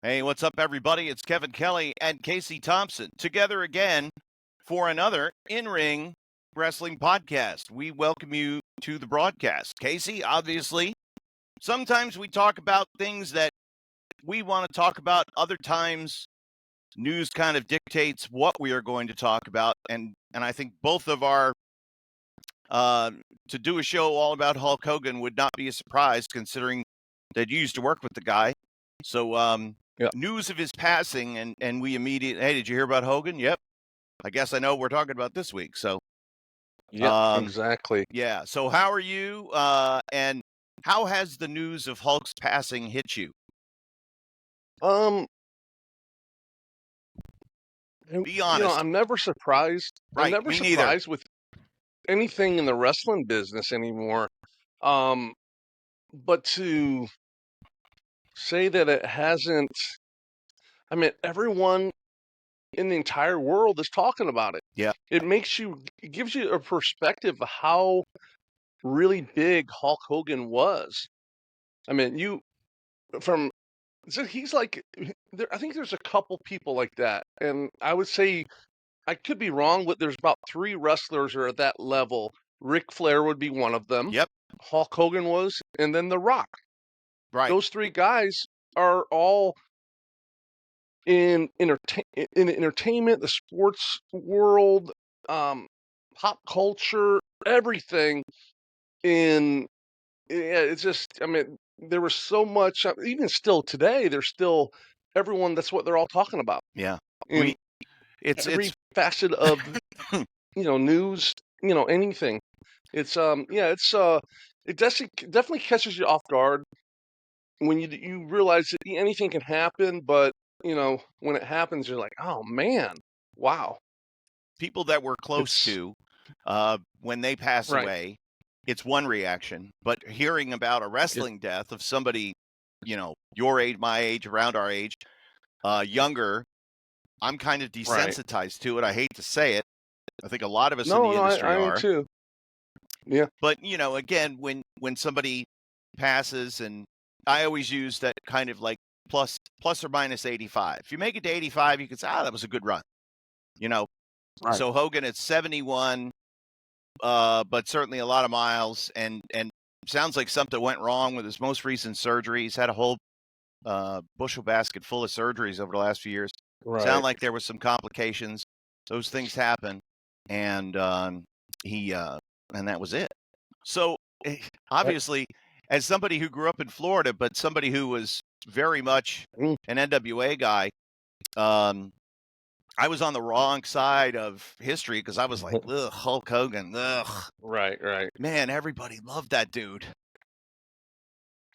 Hey, what's up, everybody? It's Kevin Kelly and Casey Thompson together again for another in-ring wrestling podcast. We welcome you to the broadcast. Casey, obviously, sometimes we talk about things that we want to talk about. Other times, news kind of dictates what we are going to talk about. And I think both of our to do a show all about Hulk Hogan would not be a surprise, considering that you used to work with the guy. So, Yeah. news of his passing, and we immediately, hey, did you hear about Hogan? Yep. I guess I know what we're talking about this week. So, Yeah, exactly. yeah. So, how are you? And how has the news of Hulk's passing hit you? Um, Be honest. I'm never surprised. I'm Right. never Me neither. surprised with anything in the wrestling business anymore. Um, but to say that it hasn't, I mean, everyone in the entire world is talking about it. Yeah. It gives you a perspective of how really big Hulk Hogan was. I mean, so he's like, I think there's a couple people like that, and I would say I could be wrong, but there's about 3 wrestlers are at that level. Ric Flair would be one of them. Yep. Hulk Hogan was, and then The Rock. Right. Those 3 guys are all in entertainment, the sports world, pop culture, everything. In Yeah, it's just, I mean, there was so much. Even still today, there's still everyone. That's what they're all talking about Yeah. in It's every facet of news, anything. It's yeah, it definitely catches you off guard when you realize that anything can happen, but when it happens, you're like, oh man, wow. people that we're close It's to, when they pass right. away, it's one reaction. But hearing about a Yeah, wrestling death of somebody, your age, my age, around our age, younger, I'm kind of right. desensitized to it. I hate to say it. I think a lot of us in No, the no, industry I am are. too. Yeah, But, again, when somebody passes, and I always use that kind of like plus or minus 85. If you make it to 85, you can say, that was a good run. You know, right. so Hogan at 71, but certainly a lot of miles, and sounds like something went wrong with his most recent surgery. He's had a whole bushel basket full of surgeries over the last few years. Sound Right. like there was some complications. Those things happen, and he and that was it. So Right. obviously, as somebody who grew up in Florida, but somebody who was very much Mm, an NWA guy, um, I was on the wrong side of history because I was like, ugh, Hulk Hogan, ugh. right, right. Man, everybody loved that dude.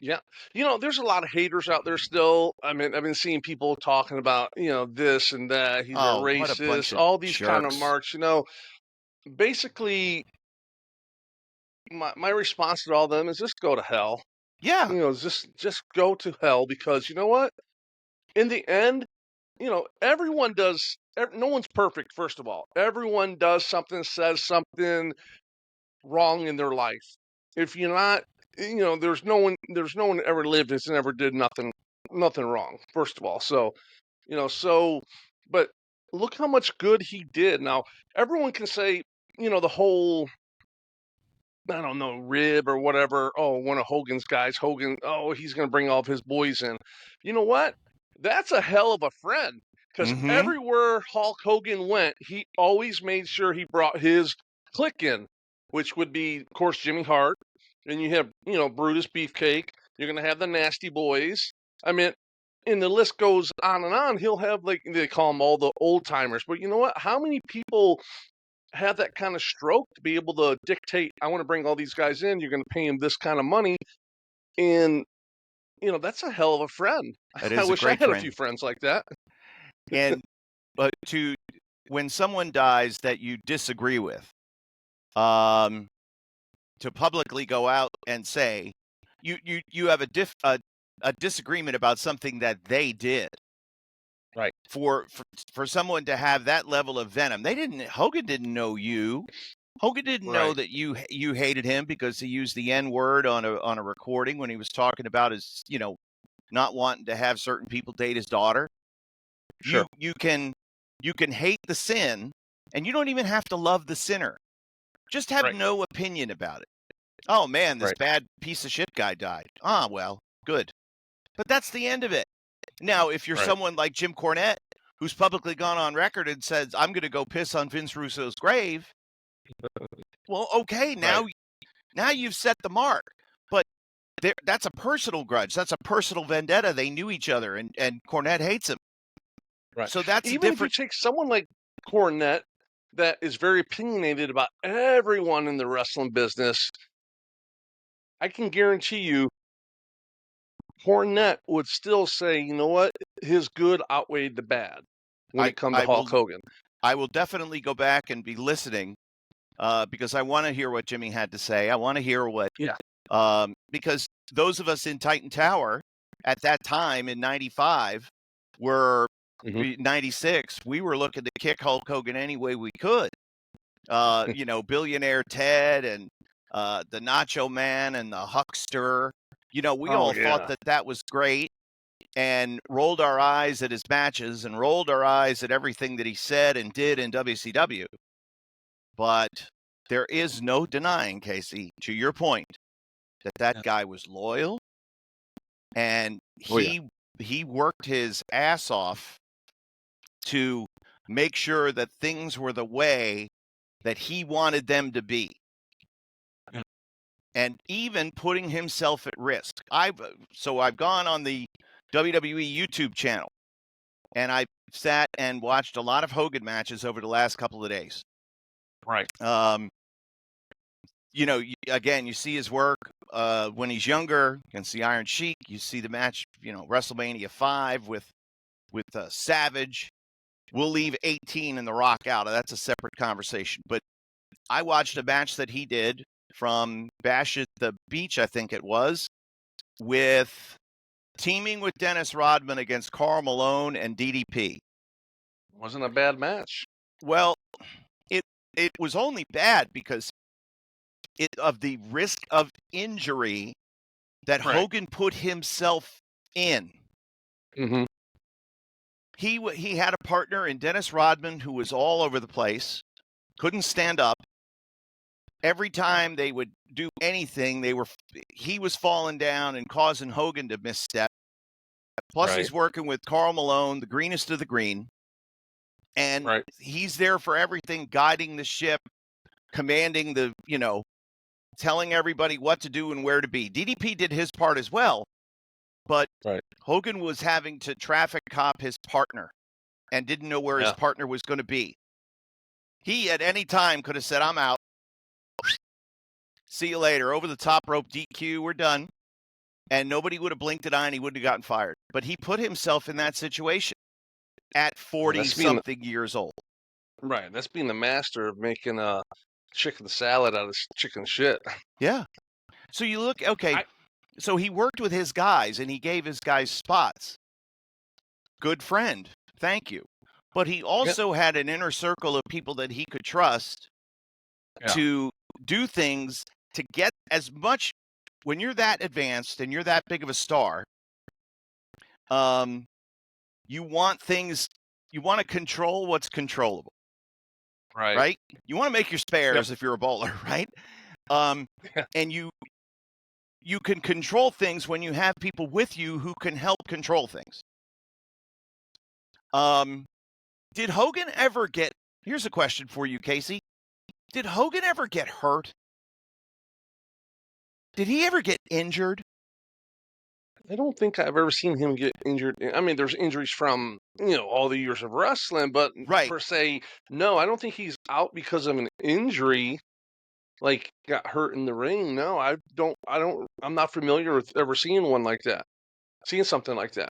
Yeah. There's a lot of haters out there still. I mean, I've been seeing people talking about, this and that. He's a Oh, what a bunch racist, of all these kind of jerks. marks. Basically, my response to all of them is just go to hell. Yeah. Just go to hell because you know what? In the end, everyone does. No one's perfect. First of all, everyone does something, says something wrong in their life. If you're not, there's no one ever lived that's never did nothing wrong. First of all, so, but look how much good he did. Now everyone can say, the whole, I don't know, rib or whatever. Oh, one of Hogan's guys, Hogan. Oh, he's gonna bring all of his boys in. You know what? That's a hell of a friend. Because Mm-hmm. everywhere Hulk Hogan went, he always made sure he brought his clique in, which would be, of course, Jimmy Hart. And you have, Brutus Beefcake. You're gonna have the Nasty Boys. I mean, and the list goes on and on. He'll have, like, they call them all the old timers. But you know what? How many people have that kind of stroke to be able to dictate, I want to bring all these guys in, you're going to pay them this kind of money? And, that's a hell of a friend. That I is a wish I great had a friend. few friends like that. And but to when someone dies that you disagree with, um, to publicly go out and say you have a disagreement about something that they did. Right. For someone to have that level of venom, Hogan didn't know you. Hogan didn't know Right. that you hated him because he used the N word on a recording when he was talking about his not wanting to have certain people date his daughter. Sure. You can hate the sin, and you don't even have to love the sinner. Just have Right. no opinion about it. Oh man, this Right. bad piece of shit guy died. Ah, well, good. But that's the end of it. Now, if you're Right. someone like Jim Cornette, who's publicly gone on record and says, I'm going to go piss on Vince Russo's grave, well, okay, now you've set the mark. But that's a personal grudge. That's a personal vendetta. They knew each other, and Cornette hates him. Right. So that's Even different. if you take someone like Cornette that is very opinionated about everyone in the wrestling business, I can guarantee you Cornette would still say, you know what, his good outweighed the bad when it comes to Hulk Hogan. I will definitely go back and be listening because I want to hear what Jimmy had to say. I want to hear what because those of us in Titan Tower at that time in 95 were 96, we were looking to kick Hulk Hogan any way we could. Billionaire Ted and the Nacho Man and the Huckster. We all thought that was great and rolled our eyes at his matches and rolled our eyes at everything that he said and did in WCW. But there is no denying, Casey, to your point, that guy was loyal and he worked his ass off to make sure that things were the way that he wanted them to be. And even putting himself at risk. I've gone on the WWE YouTube channel and I sat and watched a lot of Hogan matches over the last couple of days. Right. Again, you see his work when he's younger against the Iron Sheik. You see the match, WrestleMania 5 with Savage. We'll leave 18 and The Rock out. That's a separate conversation. But I watched a match that he did from Bash at the Beach, I think it was, with teaming with Dennis Rodman against Karl Malone and DDP. Wasn't a bad match. Well, it was only bad because of the risk of injury that Hogan put himself in. Mm-hmm. He had a partner in Dennis Rodman who was all over the place, couldn't stand up. Every time they would do anything, he was falling down and causing Hogan to misstep. Plus, he's working with Karl Malone, the greenest of the green. And he's there for everything, guiding the ship, commanding telling everybody what to do and where to be. DDP did his part as well, but Hogan was having to traffic cop his partner and didn't know where his partner was going to be. He, at any time, could have said, I'm out. See you later. Over the top rope DQ, we're done. And nobody would have blinked an eye and he wouldn't have gotten fired. But he put himself in that situation at 40-something years old. Right. That's being the master of making a chicken salad out of chicken shit. Yeah. So you look, so he worked with his guys and he gave his guys spots. Good friend. Thank you. But he also had an inner circle of people that he could trust to do things to get as much. When you're that advanced and you're that big of a star, you want to control what's controllable. Right? You want to make your spares if you're a bowler, right? And you can control things when you have people with you who can help control things. Did Hogan ever here's a question for you, Casey. Did Hogan ever get hurt? Did he ever get injured? I don't think I've ever seen him get injured. I mean, there's injuries from, all the years of wrestling, but per se, no, I don't think he's out because of an injury, like got hurt in the ring. No, I'm not familiar with ever seeing something like that.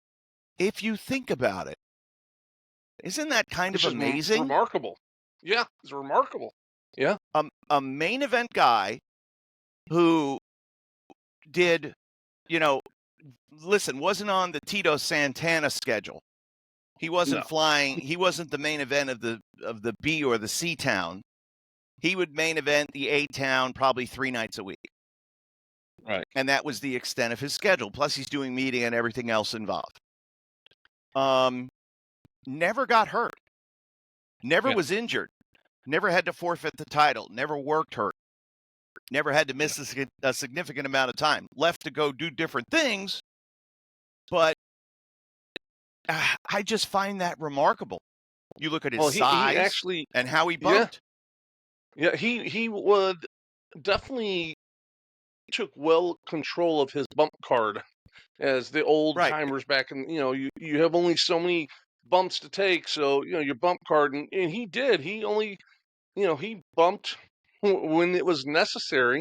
If you think about it, isn't that kind of amazing? Remarkable. Yeah, it's remarkable. Yeah. A main event guy who did, wasn't on the Tito Santana schedule. He wasn't flying. He wasn't the main event of the B or the C town. He would main event the A town probably 3 nights a week. Right. And that was the extent of his schedule. Plus, he's doing media and everything else involved. Never got hurt. Never Yeah. was injured. Never had to forfeit the title. Never worked hurt. Never had to miss a significant amount of time. Left to go do different things. But I just find that remarkable. You look at his He size actually, and how he yeah, bumped. yeah, he would definitely took well control of his bump card, as the old Right. timers back in, you have only so many bumps to take, so your bump card, and he did. He only, he bumped when it was necessary,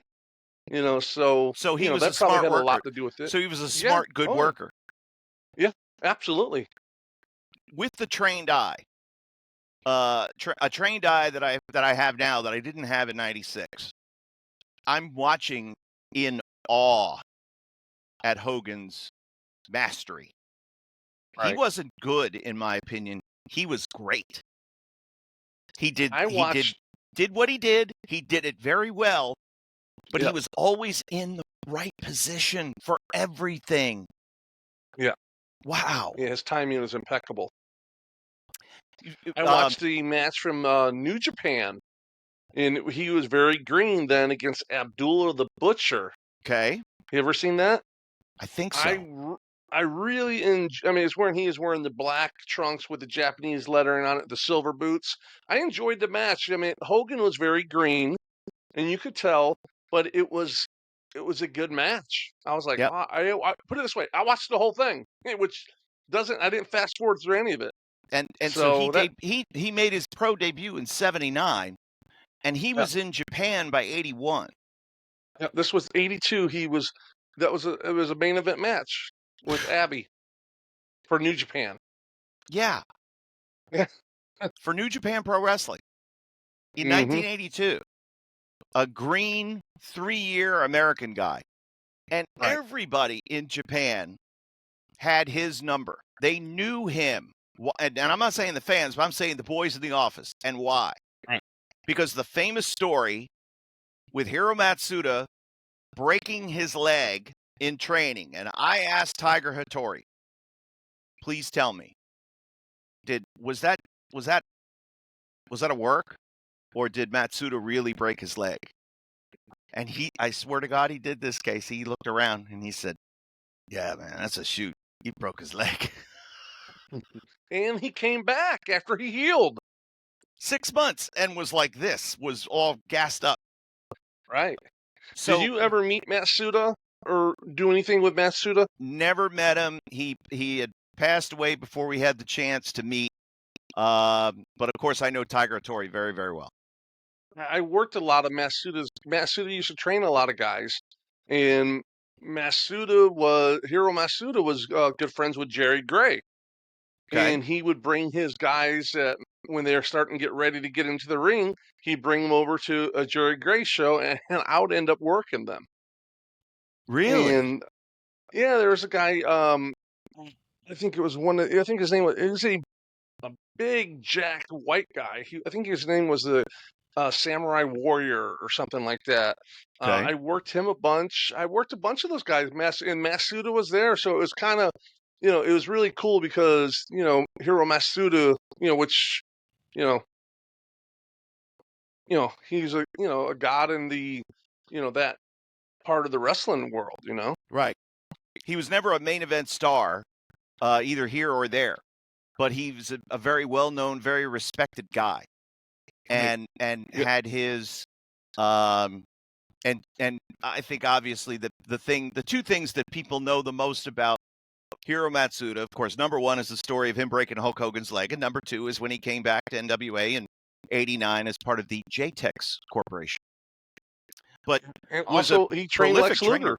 so So he was a that probably smart had a worker. lot to do with it. So he was a Yeah. smart, good Oh, yeah. worker. Yeah, absolutely. With the trained eye, a trained eye that I have now that I didn't have in '96. I'm watching in awe at Hogan's mastery. He Right. wasn't good, in my opinion. He was great. He did I watched. what he did. He did it very well, but he Yeah. was always in the right position for everything. Yeah. Wow. Yeah, his timing was impeccable. I Um, watched the match from New Japan, and he was very green then against Abdullah the Butcher. okay. You ever seen that? I think I so. I really I mean, he is wearing the black trunks with the Japanese lettering on it, the silver boots. I enjoyed the match. I mean, Hogan was very green, and you could tell, but it was a good match. I was like, Yep. wow, I put it this way, I watched the whole thing, which doesn't I didn't fast forward through any of it. And so So that he made his pro debut in '79, and he yeah, was in Japan by '81. yeah, this was 82. It was a main event match with Abby for New Japan. Yeah, Yeah. for New Japan Pro Wrestling in Mhm. 1982. A green 3-year American guy. And Right. everybody in Japan had his number. They knew him. And I'm not saying the fans, but I'm saying the boys in the office. And why? Right. Because the famous story with Hiro Matsuda breaking his leg in training. And I asked Tiger Hattori, please tell me, was that a work? Or did Matsuda really break his leg? And I swear to God, he did this case. He looked around and he said, yeah, man, that's a shoot. He broke his leg. And he came back after he healed. 6 months and was like this, was all gassed up. Right. Did So you ever meet Matsuda or do anything with Matsuda? never met him. He had passed away before we had the chance to meet. But of course, I know Tiger Hattori very, very well. I worked a lot of Matsuda's. Matsuda used to train a lot of guys, and Hiro Matsuda was good friends with Jerry Gray, Okay. and he would bring his guys when they were starting to get ready to get into the ring. He'd bring them over to a Jerry Gray show, and I would end up working them. Really? And yeah, there was a guy. I think it was I think his name was. It was a big jacked white guy. I think his name was the Samurai Warrior or something like that. Okay. I worked him a bunch. I worked a bunch of those guys. And Masuda was there, so it was kind of, it was really cool because Hiro Masuda, which you know, he's a god in the that part of the wrestling world. Right. He was never a main event star, either here or there, but he was a very well known, very respected guy, Right. and Yeah. had his and I think obviously the two things that people know the most about Hiro Matsuda, of course, number one is the story of him breaking Hulk Hogan's leg, and number two is when he came back to NWA in '89 as part of the JTEX Corporation. But And was a also he trained prolific Lex Luger.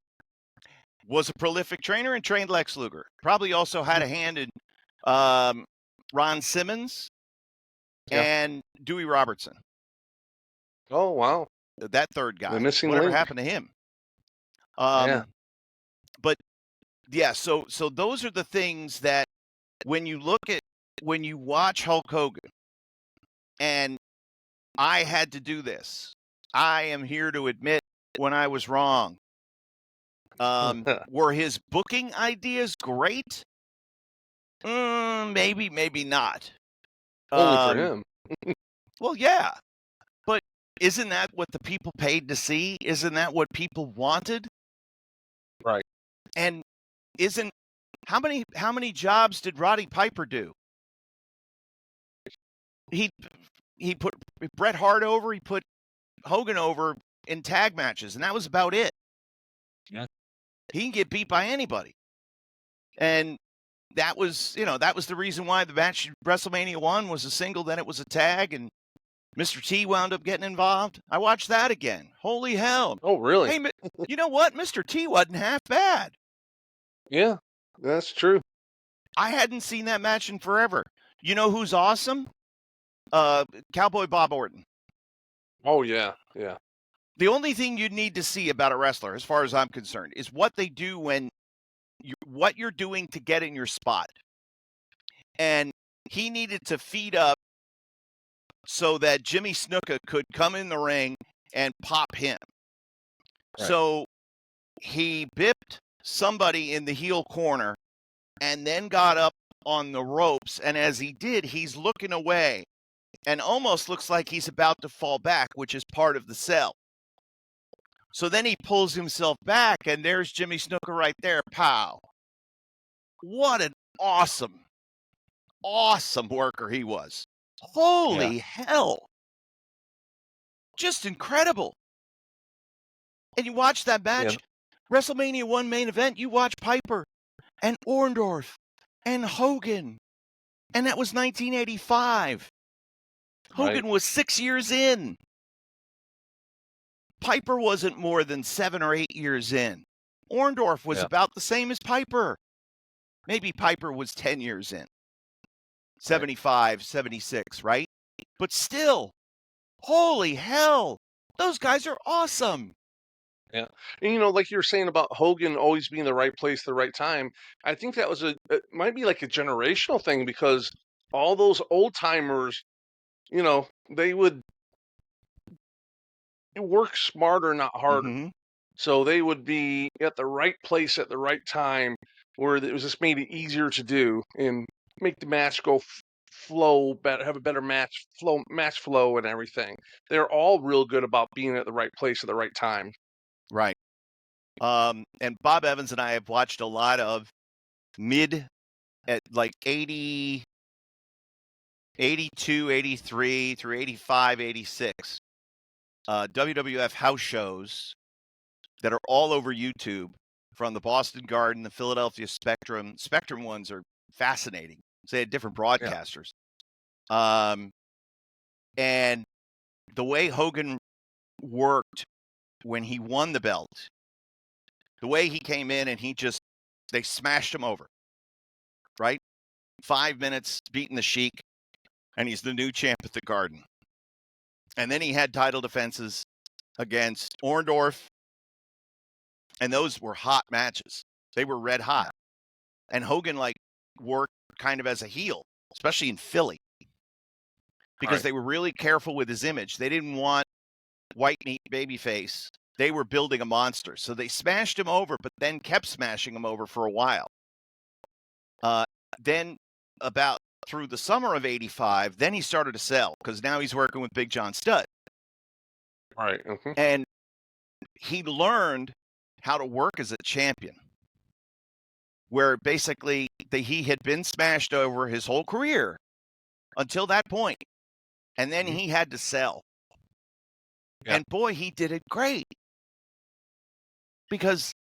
And trained Lex Luger. Probably also had a hand in Ron Simmons Yeah. and Dewey Robertson. Oh wow. That third guy. The missing Whatever link. happened to him? Yeah. But yeah, so those are the things that when you watch Hulk Hogan, and I had to do this. I am here to admit when I was wrong. Were his booking ideas great? Maybe, maybe not. Only for him. Well, yeah. But isn't that what the people paid to see? Isn't that what people wanted? Right. And isn't how many jobs did Roddy Piper do? He put Bret Hart over, he put Hogan over in tag matches, and that was about it. Yeah. He can get beat by anybody. And that was the reason why the match WrestleMania 1 was a single, then it was a tag, and Mr. T wound up getting involved. I watched that again. Holy hell. Oh, really? Hey, you know what? Mr. T wasn't half bad. Yeah, that's true. I hadn't seen that match in forever. You know who's awesome? Cowboy Bob Orton. Oh, yeah, yeah. The only thing you need to see about a wrestler, as far as I'm concerned, is what they do when what you're doing to get in your spot. And he needed to feed up so that Jimmy Snuka could come in the ring and pop him. Right. So he bipped somebody in the heel corner and then got up on the ropes. And as he did, he's looking away and almost looks like he's about to fall back, which is part of the sell. So then he pulls himself back, and there's Jimmy Snuka right there. Pow. What an awesome, awesome worker he was. Holy hell. Just incredible. And you watch that match, WrestleMania 1 main event, you watch Piper and Orndorff and Hogan. And that was 1985. Hogan was 6 years in. Piper wasn't more than 7 or 8 years in. Orndorff was about the same as Piper. Maybe Piper was 10 years in. 75, 76, right? But still, holy hell, those guys are awesome. Yeah. And, like you were saying about Hogan always being the right place, the right time, I think that was it might be like a generational thing because all those old timers, they would work smarter, not harder. Mm-hmm. So they would be at the right place at the right time where it was just made it easier to do and make the match go flow better, have a better match flow and everything. They're all real good about being at the right place at the right time. Right. And Bob Evans and I have watched a lot of mid at like 80, 82, 83 through 85, 86 WWF house shows that are all over YouTube from the Boston Garden, the Philadelphia Spectrum. Spectrum ones are fascinating. So they had different broadcasters. And the way Hogan worked when he won the belt, the way he came in and they smashed him over, right? 5 minutes beating the Sheik, and he's the new champ at the Garden. And then he had title defenses against Orndorff, and those were hot matches. They were red hot. And Hogan worked kind of as a heel, especially in Philly, because they were really careful with his image. They didn't want white meat babyface. They were building a monster. So they smashed him over, but then kept smashing him over for a while. Then about through the summer of 85, then he started to sell because now he's working with Big John Studd. Right. Mm-hmm. And he learned how to work as a champion, where basically he had been smashed over his whole career until that point. And then he had to sell. Yeah. And boy, he did it great. Because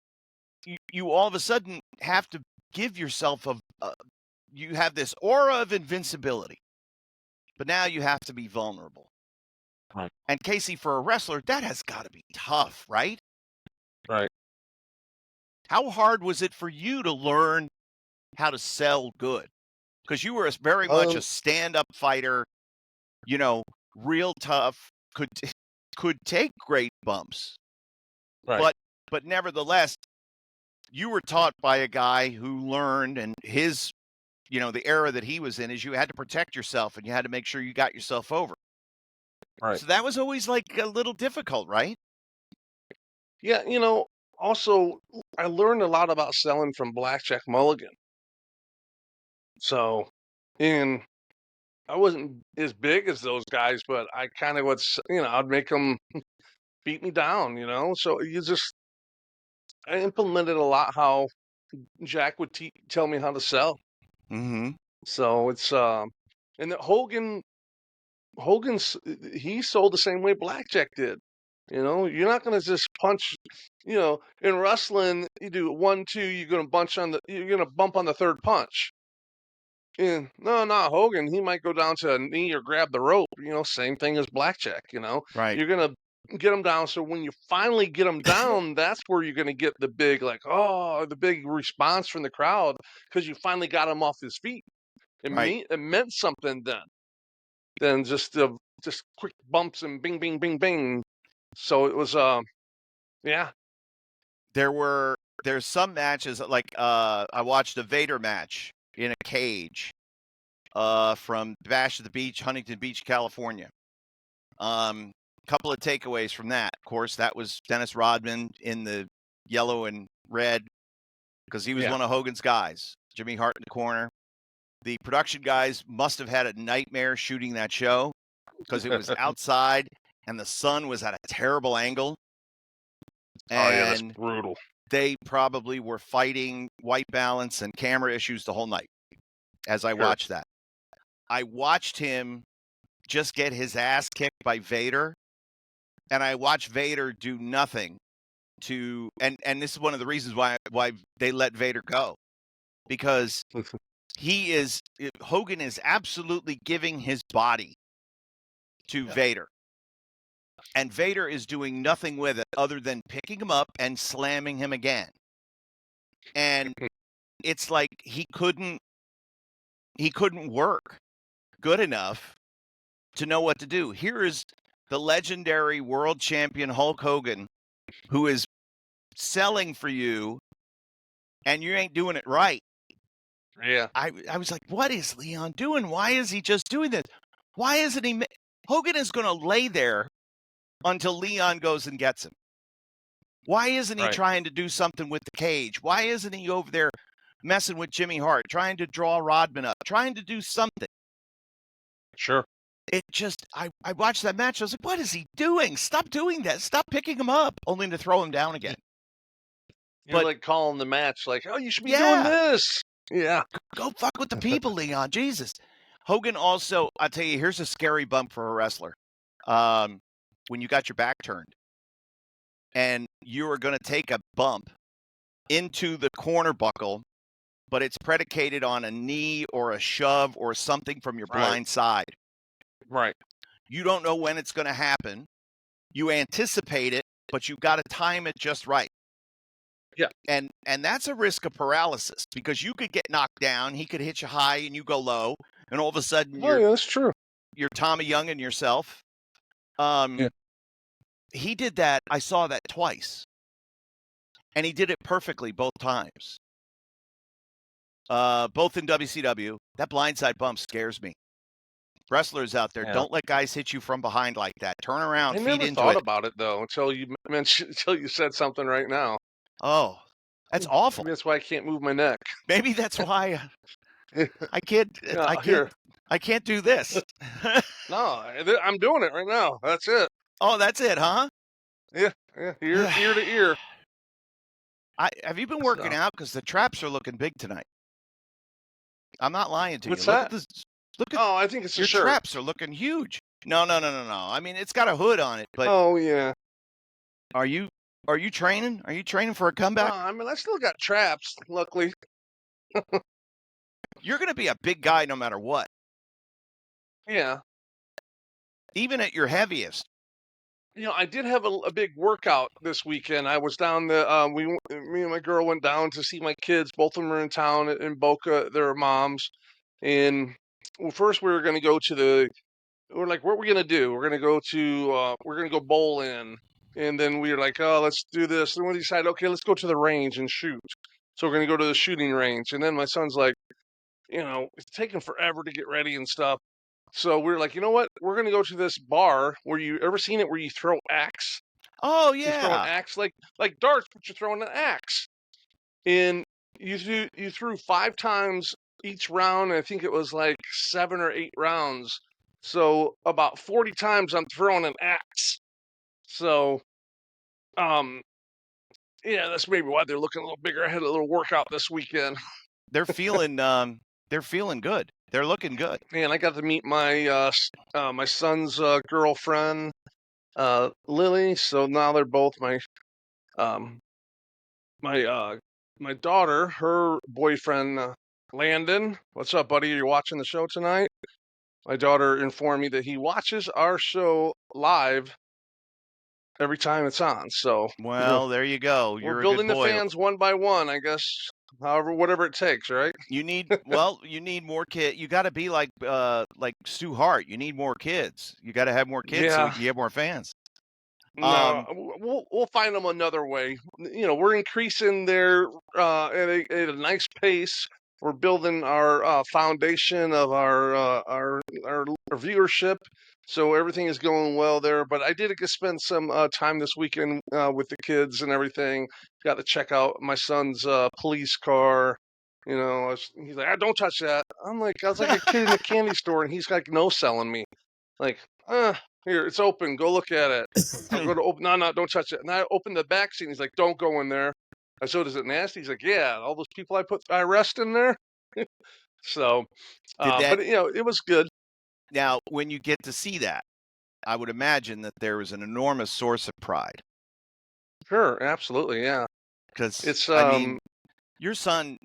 you all of a sudden have to give yourself you have this aura of invincibility, but now you have to be vulnerable. Right. And Casey, for a wrestler, that has got to be tough, right? Right. How hard was it for you to learn how to sell good? Because you were very much a stand-up fighter, real tough, could take great bumps. Right. But nevertheless, you were taught by a guy who learned, and his, the era that he was in is you had to protect yourself and you had to make sure you got yourself over. Right. So that was always a little difficult, right? Yeah, also, I learned a lot about selling from Blackjack Mulligan. So, and I wasn't as big as those guys, but I kind of I'd make them beat me down, So I implemented a lot how Jack would tell me how to sell. Mm-hmm. So and Hogan's he sold the same way Blackjack did. You're not gonna just punch. In wrestling, you do 1, 2, you're gonna bump on the third punch. And no, not Hogan. He might go down to a knee or grab the rope. Same thing as Blackjack. Right. You're gonna get them down. So when you finally get them down, that's where you're gonna get the big the big response from the crowd because you finally got him off his feet. Right. It meant something then. Than just quick bumps and bing, bing, bing, bing. So it was yeah. There's some matches like I watched a Vader match in a cage from Bash at the Beach, Huntington Beach, California. Couple of takeaways from that. Of course, that was Dennis Rodman in the yellow and red because he was one of Hogan's guys. Jimmy Hart in the corner. The production guys must have had a nightmare shooting that show because it was outside and the sun was at a terrible angle. And that's brutal. they probably were fighting white balance and camera issues the whole night as I watched that. I watched him just get his ass kicked by Vader, and I watched Vader do nothing and this is one of the reasons why they let Vader go, because Hogan is absolutely giving his body to Vader. And Vader is doing nothing with it other than picking him up and slamming him again. And it's like he couldn't work good enough to know what to do. Here is the legendary world champion Hulk Hogan, who is selling for you, and you ain't doing it right. Yeah. I was like, what is Leon doing? Why is he just doing this? Why isn't he? Hogan is going to lay there until Leon goes and gets him. Why isn't he trying to do something with the cage? Why isn't he over there messing with Jimmy Hart, trying to draw Rodman up, trying to do something? Sure. It just, I watched that match. I was like, what is he doing? Stop doing that. Stop picking him up, only to throw him down again. You're like calling the match like, oh, you should be doing this. Yeah. Go fuck with the people, Leon. Jesus. Hogan also, I'll tell you, here's a scary bump for a wrestler. When you got your back turned and you are going to take a bump into the corner buckle, but it's predicated on a knee or a shove or something from your blind side. Right. You don't know when it's going to happen. You anticipate it, but you've got to time it just right. Yeah. And that's a risk of paralysis because you could get knocked down. He could hit you high and you go low. And all of a sudden that's true. You're Tommy Young and yourself. He did that. I saw that twice. And he did it perfectly both times. Both in WCW. That blindside bump scares me. Wrestlers out there, don't let guys hit you from behind like that. Turn around, feed into it. I never thought about it though until you said something right now. Oh, that's awful. Maybe that's why I can't move my neck. Maybe that's why I can't do this. No, I'm doing it right now. That's it. Oh, that's it, huh? Yeah, ear to ear. Have you been working out? Because the traps are looking big tonight. I'm not lying to you. What's that? Look at I think it's your shirt. traps are looking huge. No. I mean, it's got a hood on it, but oh yeah. Are you training? Are you training for a comeback? I mean, I still got traps. Luckily. You're going to be a big guy no matter what. Yeah. Even at your heaviest. I did have a big workout this weekend. I was down me and my girl went down to see my kids. Both of them are in town in Boca, their moms. And first we were going to go to we're like, what are we going to do? We're going to go bowling. And then we were like, oh, let's do this. And we decided, okay, let's go to the range and shoot. So we're going to go to the shooting range. And then my son's like, it's taking forever to get ready and stuff. So we were like, you know what? We're going to go to this bar where you ever seen it where you throw axe? Oh You throw an yeah. axe like darts, but you're throwing an axe. And you threw 5 times each round, and I think it was like 7 or 8 rounds. So about 40 times I'm throwing an axe. So um yeah, that's maybe why they're looking a little bigger. I had a little workout this weekend. They're feeling good. They're looking good. Man, I got to meet my son's girlfriend, Lily. So now they're both um my my daughter, her boyfriend, Landon. What's up, buddy? Are you watching the show tonight? My daughter informed me that he watches our show live every time it's on. So Well, there you go. we're You're a good building the boy. fans one by one, I guess. However, whatever it takes, right? You need more kids. You got to be like Stu Hart. You need more kids. You got to have more kids so Yeah. you have more fans. No, we'll find them another way. We're increasing their at a nice pace. We're building our foundation of our viewership, so everything is going well there. But I did get to spend some time this weekend with the kids and everything. Got to check out my son's police car. He's like, "Don't touch that." I was like a kid in a candy store, and he's like no selling me, like, here, it's open. Go look at it. I'll go to open. No, don't touch it. And I opened the back seat. And he's like, don't go in there. I said, is it nasty? He's like, yeah. All those people I arrest in there. So, Did that but it was good. now when you get to see that, I would imagine that there is an enormous source of pride Sure, absolutely, yeah. because It's I mean, your son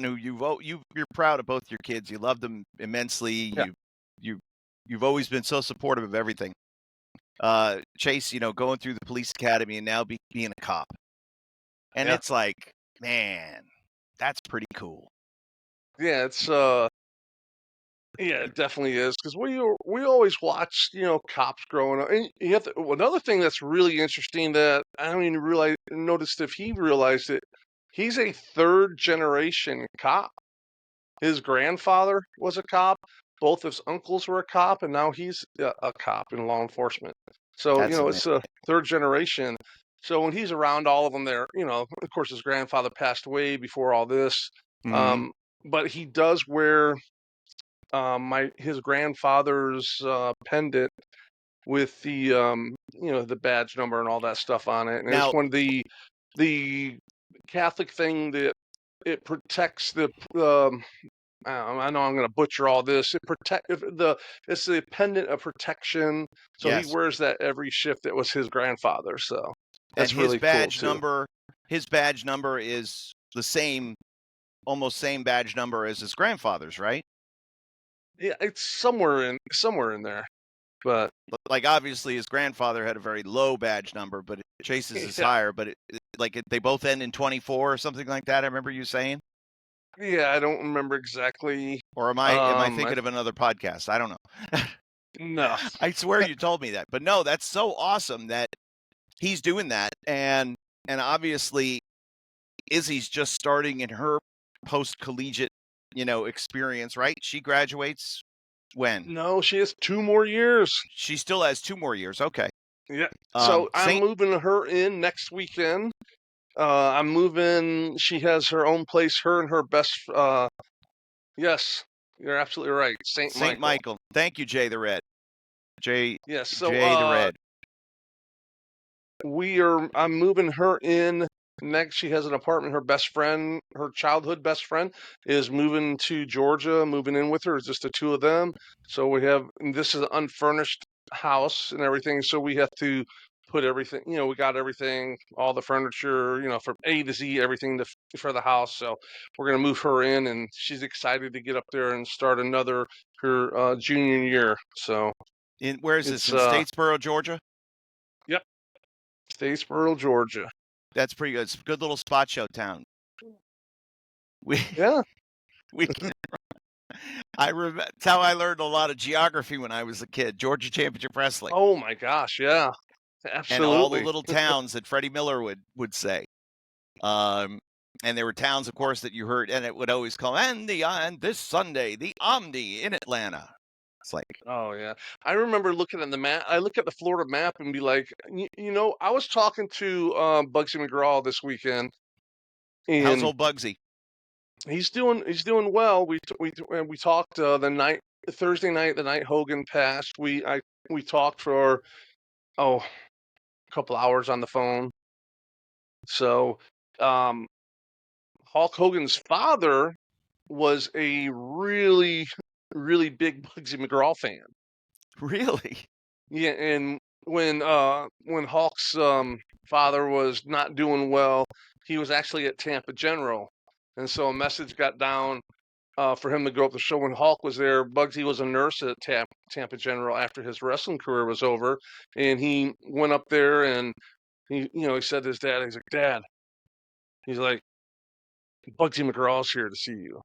who you're proud of both your kids. You love them immensely. Yeah. You've always been so supportive of everything. Chase, going through the police academy and now being a cop. And Yeah. it's like, man, that's pretty cool. Yeah, yeah, it definitely is because we always watched cops growing up, and another thing that's really interesting that I don't even noticed if he realized it. He's a third generation cop. His grandfather was a cop. Both his uncles were a cop, and now he's a cop in law enforcement. So That's it's a third generation. So when he's around all of them, of course his grandfather passed away before all this. Mhm. But he does wear his grandfather's pendant with the badge number and all that stuff on it, and Now- it's one of the Catholic thing that it protects the I know I'm going to butcher all this. It's the pendant of protection. So he Yes. wears that every shift. That was his grandfather. So that's and his really badge cool too. his badge number is the same, almost same badge number as his grandfather's, right? Yeah, it's somewhere in there. But Like obviously his grandfather had a very low badge number, but Chase's is Yeah. higher. But they both end in 24 or something like that. I remember you saying. yeah, I don't remember exactly. Or am I thinking of another podcast? I don't know. No. I swear you told me that. But no, that's so awesome that he's doing that. And obviously Izzy's just starting in her post-collegiate, experience, right? She graduates when? No, she has 2 more years. She still has 2 more years. Okay. Yeah. So I'm Saint moving her in next weekend. I'm moving. She has her own place. Her and her best. Yes, you're absolutely right. Saint Michael. Thank you, Jay the Red. Jay Yes. So Jay the Red. I'm moving her in next. She has an apartment. Her best friend, her childhood best friend, is moving to Georgia. Moving in with her. It's just the two of them. So this is an unfurnished house and everything. So we have to put everything. We got everything, all the furniture. From A to Z, everything for the house. So we're gonna move her in, and she's excited to get up there and start her junior year. So Where is this? In Statesboro, Georgia? Yep. Statesboro, Georgia. That's pretty good. It's a good little spot show town. Yeah. That's how I learned a lot of geography when I was a kid. Georgia Championship Wrestling. Oh my gosh, yeah. Absolutely. And all the little towns that Freddie Miller would say. And there were towns, of course, that you heard, and it would always call, and this Sunday, the Omni in Atlanta. It's like, Oh yeah, I remember looking at the map. I look at the Florida map and be like, I was talking to Bugsy McGraw this weekend, how's and old Bugsy? he's doing well. We talked Thursday night, the night Hogan passed. We talked for a couple hours on the phone. So, um, Hulk Hogan's father was a really, really big Bugsy McGraw fan. Really? Yeah, and when Hulk's father was not doing well, he was actually at Tampa General, and so a message got down for him to go up the show. When Hulk was there, Bugsy was a nurse at Tampa General after his wrestling career was over, and he went up there and he said to his dad, he's like, Dad, he's like, Bugsy McGraw's here to see you.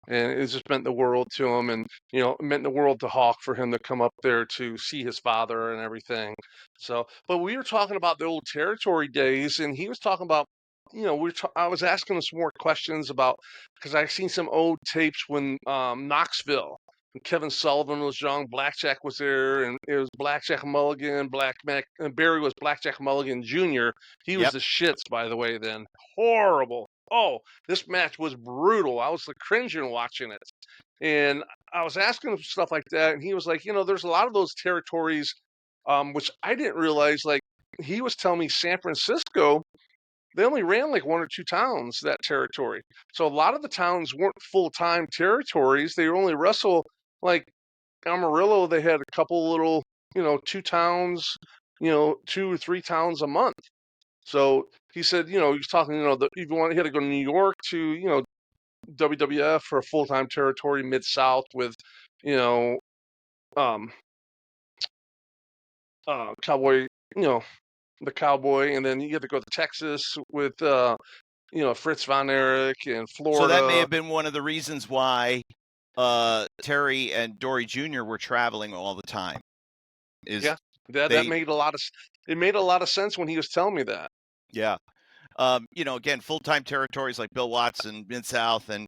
And it just meant the world to him, and it meant the world to Hawk for him to come up there to see his father and everything. So, but we were talking about the old territory days, and he was talking about, I was asking him some more questions about because I seen some old tapes when Knoxville. And Kevin Sullivan was young, Blackjack was there, and it was Blackjack Mulligan, Black Mac, and Barry was Blackjack Mulligan Jr. He was Yep. the shits, by the way, then. Horrible. Oh, this match was brutal. I was like cringing watching it. And I was asking him stuff like that, and he was like, there's a lot of those territories, which I didn't realize. Like, he was telling me San Francisco, they only ran like one or two towns that territory. So a lot of the towns weren't full-time territories. They only wrestle like Amarillo. They had a couple little, two towns, two or three towns a month. So he said, he's talking, if he had to go to New York to, WWF for a full-time territory Mid-South with, you know, um, Cowboy, the Cowboy, and then you had to go to Texas with, Fritz Von Erich and So that may Florida. have been one of the reasons why Terry and Dory Jr. were traveling all the time. Yeah, that they, made it made a lot of sense when he was telling me that. yeah. Again, full-time territories like Bill Watson, Mid-South, and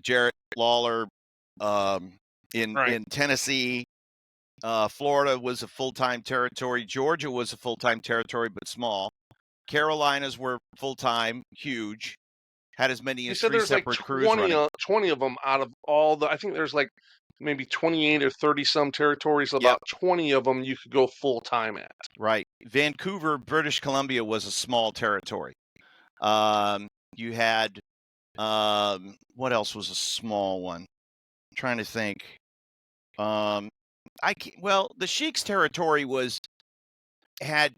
Jarrett Lawler in Tennessee. Florida was a full-time territory. Georgia was a full-time territory, but small. Carolinas were full-time, huge. Had as many He as said 3 there's like separate crews running. 20 of them out of all the. I think there's like maybe 28 or 30 some territories. About 20 of them you could go full time at. Right. Vancouver, British Columbia was a small territory. You had what else was a small one? I'm trying to think. The Sheik's territory had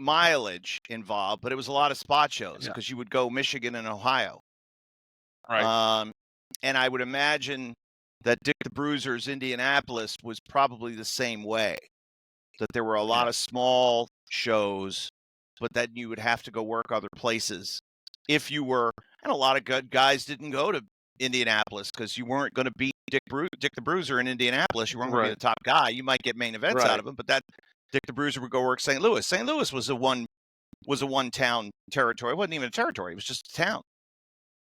mileage involved, but it was a lot of spot shows because you would go Michigan and Ohio. Right. And I would imagine that Dick the Bruiser's Indianapolis was probably the same way. That there were a lot of small shows, but then you would have to go work other places if you were. And a lot of good guys didn't go to Indianapolis because you weren't going to beat Dick the Bruiser in Indianapolis. You weren't going to be the top guy. You might get main events out of him, but that Dick the Bruiser would go work St. Louis. St. Louis was a one town territory. It wasn't even a territory. It was just a town.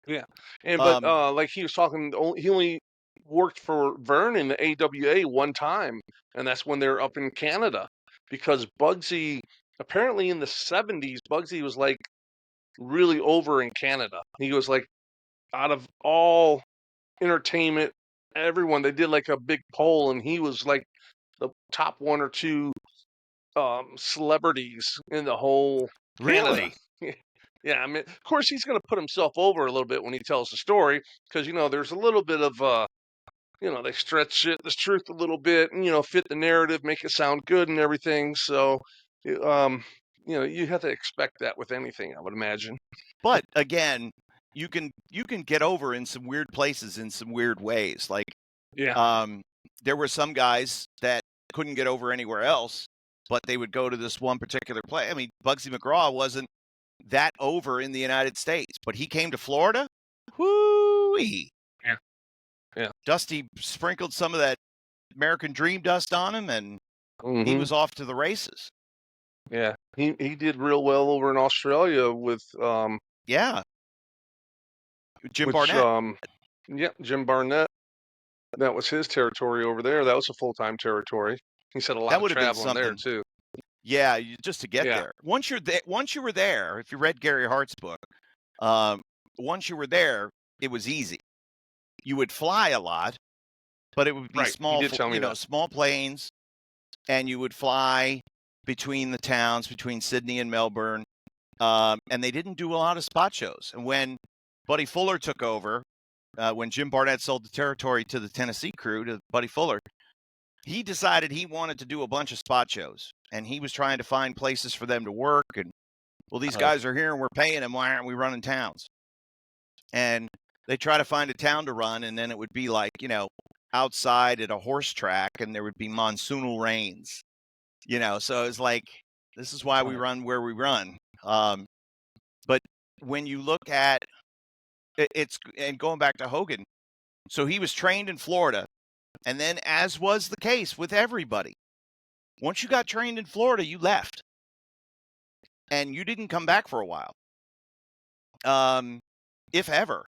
Yeah, but like he was talking, he only worked for Vern in the AWA one time, and that's when they were up in Canada, because Bugsy apparently in the 70s, Bugsy was like really over in Canada. He was like out of all entertainment, everyone, they did like a big poll, and he was like the top one or two celebrities in the whole Canada. Really? Yeah, I mean, of course, he's going to put himself over a little bit when he tells the story because, there's a little bit of, they stretch the truth a little bit and, fit the narrative, make it sound good and everything. So, you have to expect that with anything, I would imagine. But again, you can get over in some weird places in some weird ways. Like, there were some guys that couldn't get over anywhere else, but they would go to this one particular place. I mean, Bugsy McGraw wasn't that over in the United States, but he came to Florida. Whoo-wee. Yeah. Dusty sprinkled some of that American Dream dust on him, and he was off to the races. Yeah, he did real well over in Australia with Jim Barnett. Jim Barnett. that was his territory over there. That was a full-time territory. He said a lot That of would have been traveling there something. too. Yeah, just to get Yeah. there. Once you were there, if you read Gary Hart's book, once you were there, it was easy. You would fly a lot, but it would be Right. He small, did tell me that. small planes, and you would fly between the towns, between Sydney and Melbourne, and they didn't do a lot of spot shows. And when Buddy Fuller took over, when Jim Barnett sold the territory to the Tennessee crew, to Buddy Fuller, he decided he wanted to do a bunch of spot shows, and he was trying to find places for them to work. And, well, these guys are here and we're paying them. Why aren't we running towns? And they try to find a town to run, and then it would be like, outside at a horse track, and there would be monsoonal rains, so it's like, this is why we run where we run. But when you look at it's, and going back to Hogan, so he was trained in Florida, and then, as was the case with everybody, once you got trained in Florida, you left, and you didn't come back for a while, if ever.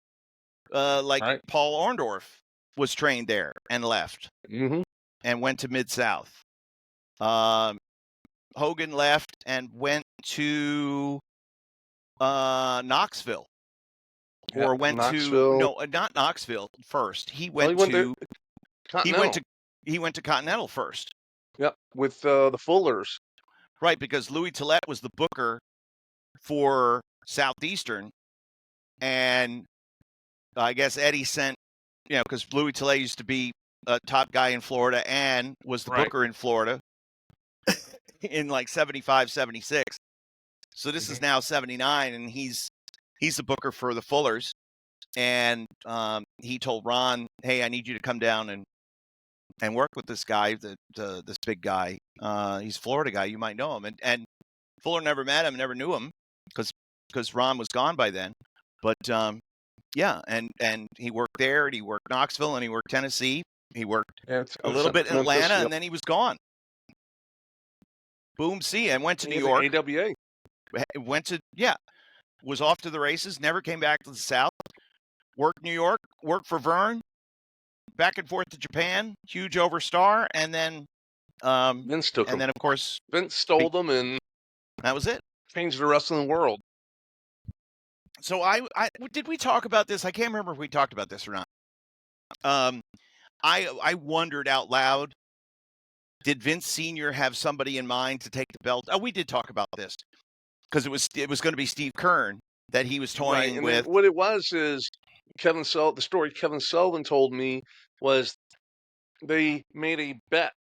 Like Right. Paul Orndorff was trained there and left Mm-hmm. and went to Mid-South. Hogan left and went to Knoxville, or went Knoxville. not Knoxville first. He Well, went, he went to Continental. he went to Continental first. Yep, with the Fullers. Right, because Louis Tillett was the booker for Southeastern, and I guess Eddie sent, because Louis Tillett used to be a top guy in Florida and was the booker in Florida in like 75, 76. So this is now 79, and he's the booker for the Fullers. And he told Ron, hey, I need you to come down and work with this guy, this big guy. He's a Florida guy. You might know him. And Fuller never met him, never knew him, because Ron was gone by then. But yeah, and he worked there, and he worked Knoxville, and he worked Tennessee. He worked a little bit in Atlanta, and then he was gone. Boom, see, and went to New York. AWA. Was off to the races, never came back to the South. Worked New York, worked for Verne, back and forth to Japan, huge overstar, and then Vince took him. And then, of course, Vince stole them, and that was it. Changed the wrestling world. So did we talk about this? I can't remember if we talked about this or not. I wondered out loud, did Vince Sr. have somebody in mind to take the belt? Oh, we did talk about this, because it was going to be Steve Kern that he was toying with. What it was is the story Kevin Sullivan told me was they made a bet,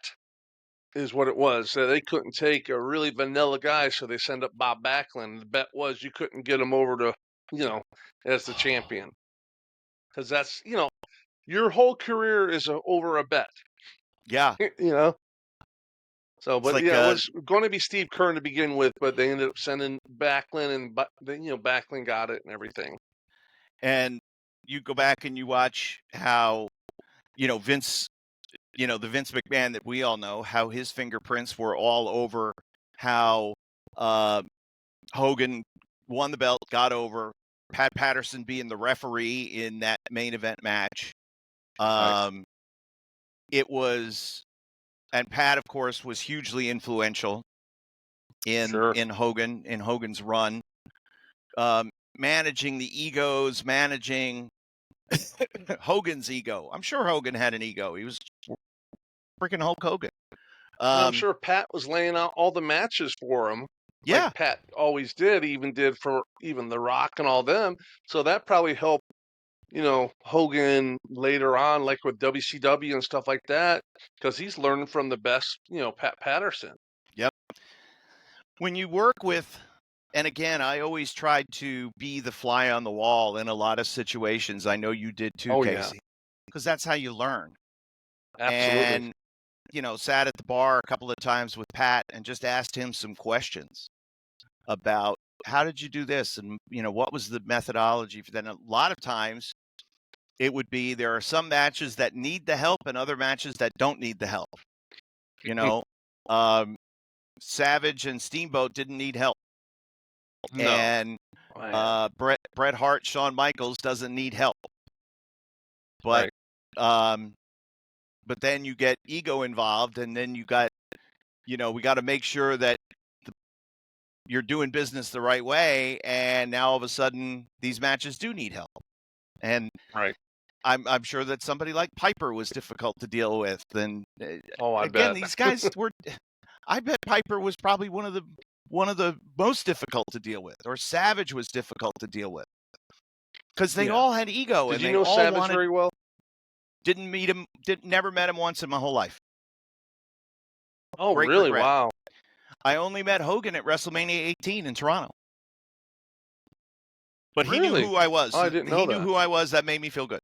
is what it was. So they couldn't take a really vanilla guy, so they send up Bob Backlund. The bet was you couldn't get him over to, as the champion. Because that's, your whole career is over a bet. Yeah. So, but it was going to be Steve Kern to begin with, but they ended up sending Backlund, and then, Backlund got it and everything. And you go back and you watch how, Vince, the Vince McMahon that we all know, how his fingerprints were all over how Hogan won the belt, got over, Pat Patterson being the referee in that main event match. It was, and Pat, of course, was hugely influential in Hogan's run, managing the egos, managing Hogan's ego. I'm sure Hogan had an ego. He was freaking Hulk Hogan. I'm sure Pat was laying out all the matches for him. Yeah, like Pat always did. Even did for even The Rock and all them. So that probably helped, Hogan later on, like with WCW and stuff like that, because he's learning from the best, Pat Patterson. Yep. When you work with, and again, I always tried to be the fly on the wall in a lot of situations. I know you did too, Casey, because that's how you learn. Absolutely. And, sat at the bar a couple of times with Pat and just asked him some questions about how did you do this? And, what was the methodology for that? And a lot of times it would be, there are some matches that need the help and other matches that don't need the help. Savage and Steamboat didn't need help. No. And Bret Hart, Shawn Michaels doesn't need help. But but then you get ego involved, and then you got, we got to make sure that you're doing business the right way. And now all of a sudden, these matches do need help. And Right. I'm sure that somebody like Piper was difficult to deal with. And I again, bet. these guys were. I bet Piper was probably one of the most difficult to deal with, or Savage was difficult to deal with, because they all had ego. Did and you they know all Savage wanted, very well? Didn't meet him. Never met him once in my whole life. Oh, Great really? regret. Wow. I only met Hogan at WrestleMania 18 in Toronto. But he knew Really? who I was. Oh, I didn't know He knew that. who I was. That made me feel good.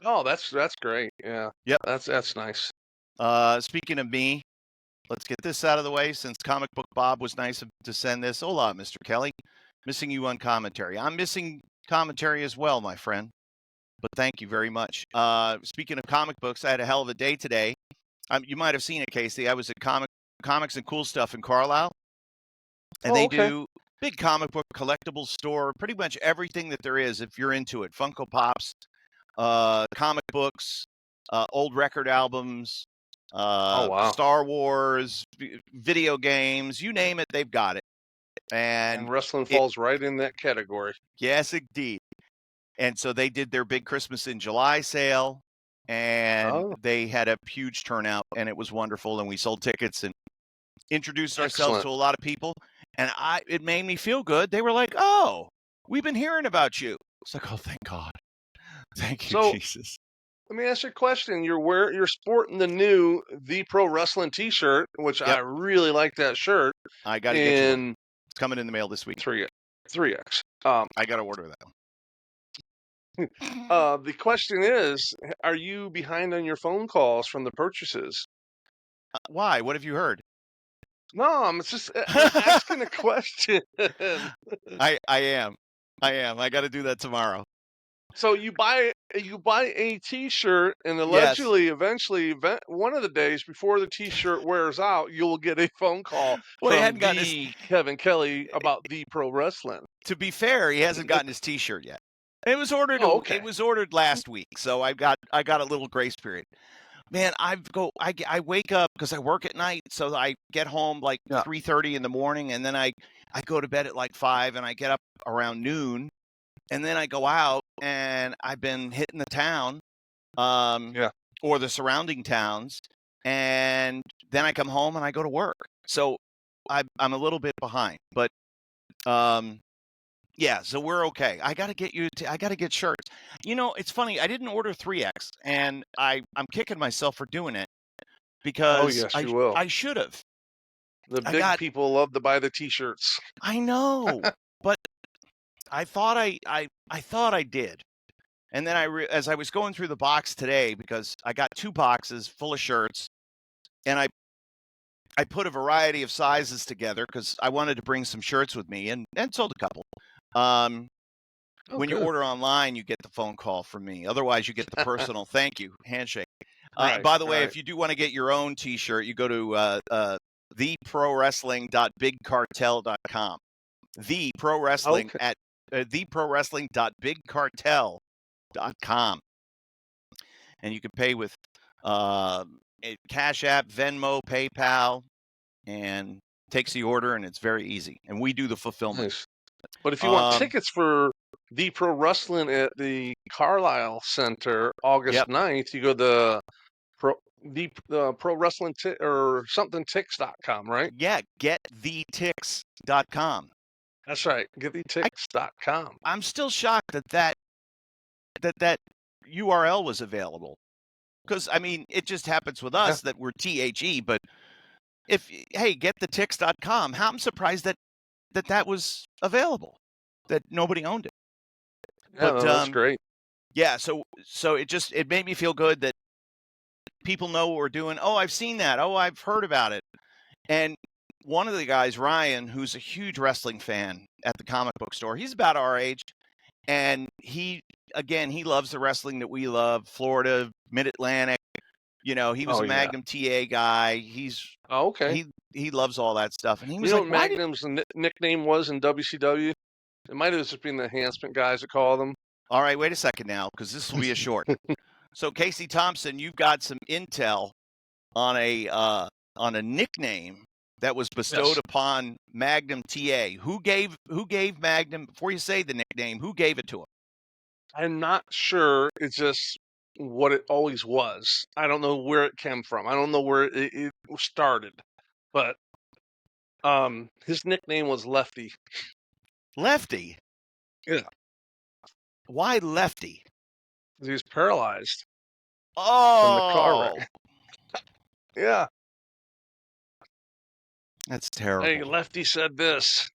Oh, that's great. Yeah. Yep. That's nice. Speaking of me, let's get this out of the way, since Comic Book Bob was nice to send this. Hola, Mr. Kelly. Missing you on commentary. I'm missing commentary as well, my friend. But thank you very much. Speaking of comic books, I had a hell of a day today. You might have seen it, Casey. I was at Comics and Cool Stuff in Carlisle. And they do big comic book collectibles store, pretty much everything that there is if you're into it. Funko Pops, comic books, old record albums, Star Wars, video games, you name it, they've got it. And wrestling falls right in that category. Yes, indeed. And so they did their big Christmas in July sale, and they had a huge turnout, and it was wonderful. And we sold tickets and introduced ourselves to a lot of people. And it made me feel good. They were like, "Oh, we've been hearing about you." It's like, "Oh, thank God. Thank you, Jesus." Let me ask you a question. You're sporting the new The Pro Wrestling T-shirt, which I really like that shirt. I got to get you one. It's coming in the mail this week. 3X. I got to order that one. The question is, are you behind on your phone calls from the purchases? Why? What have you heard? No, I'm just asking a question. I am. I got to do that tomorrow. So you buy a T-shirt, and allegedly, eventually, one of the days before the T-shirt wears out, you'll get a phone call from Kevin Kelly about The Pro Wrestling. To be fair, he hasn't gotten his T-shirt yet. It was ordered. It was ordered last week, so I got a little grace period. Man, I wake up because I work at night, so I get home like 3:30 in the morning, and then I go to bed at like 5, and I get up around noon. And then I go out, and I've been hitting the town, or the surrounding towns, and then I come home and I go to work. So I'm a little bit behind, but so we're okay. I got to get I got to get shirts. It's funny. I didn't order 3X, and I'm kicking myself for doing it because you will. I should have. The big people love to buy the T-shirts. I know, but I thought I did. And then as I was going through the box today, because I got 2 boxes full of shirts, and I put a variety of sizes together because I wanted to bring some shirts with me, and sold a couple. When you order online, you get the phone call from me. Otherwise, you get the personal thank you handshake. By the way, if you do want to get your own T-shirt, you go to theprowrestling.bigcartel.com. The Pro Wrestling at theprowrestling.bigcartel.com. And you can pay with Cash App, Venmo, PayPal, and takes the order, and it's very easy. And we do the fulfillment. Nice. But if you want tickets for The Pro Wrestling at the Carlisle Center August 9th, you go to the Pro Wrestling or something Tix.com, right? Yeah, getthetix.com. That's right, getthetix.com. I'm still shocked that URL was available, because I mean, it just happens with us that we're THE. But getthetix.com. How I'm surprised that was available, that nobody owned it. Yeah, but, that's great. Yeah, so it made me feel good that people know what we're doing. Oh, I've seen that. Oh, I've heard about it. And one of the guys, Ryan, who's a huge wrestling fan at the comic book store, he's about our age, and he loves the wrestling that we love, Florida, Mid-Atlantic. He was a Magnum TA guy. He's he loves all that stuff, and he was like, what Magnum's nickname was in WCW? It might have just been the enhancement guys that call them. All right, wait a second now, because this will be a short. So Casey Thompson, you've got some intel on a nickname that was bestowed Yes. upon Magnum TA. Who gave Magnum, before you say the nickname, who gave it to him? I'm not sure. It's just what it always was. I don't know where it came from. I don't know where it started, but his nickname was Lefty. Lefty. Yeah. Why Lefty? He was paralyzed from the car Oh, wreck. Yeah. that's terrible. Hey, Lefty said this.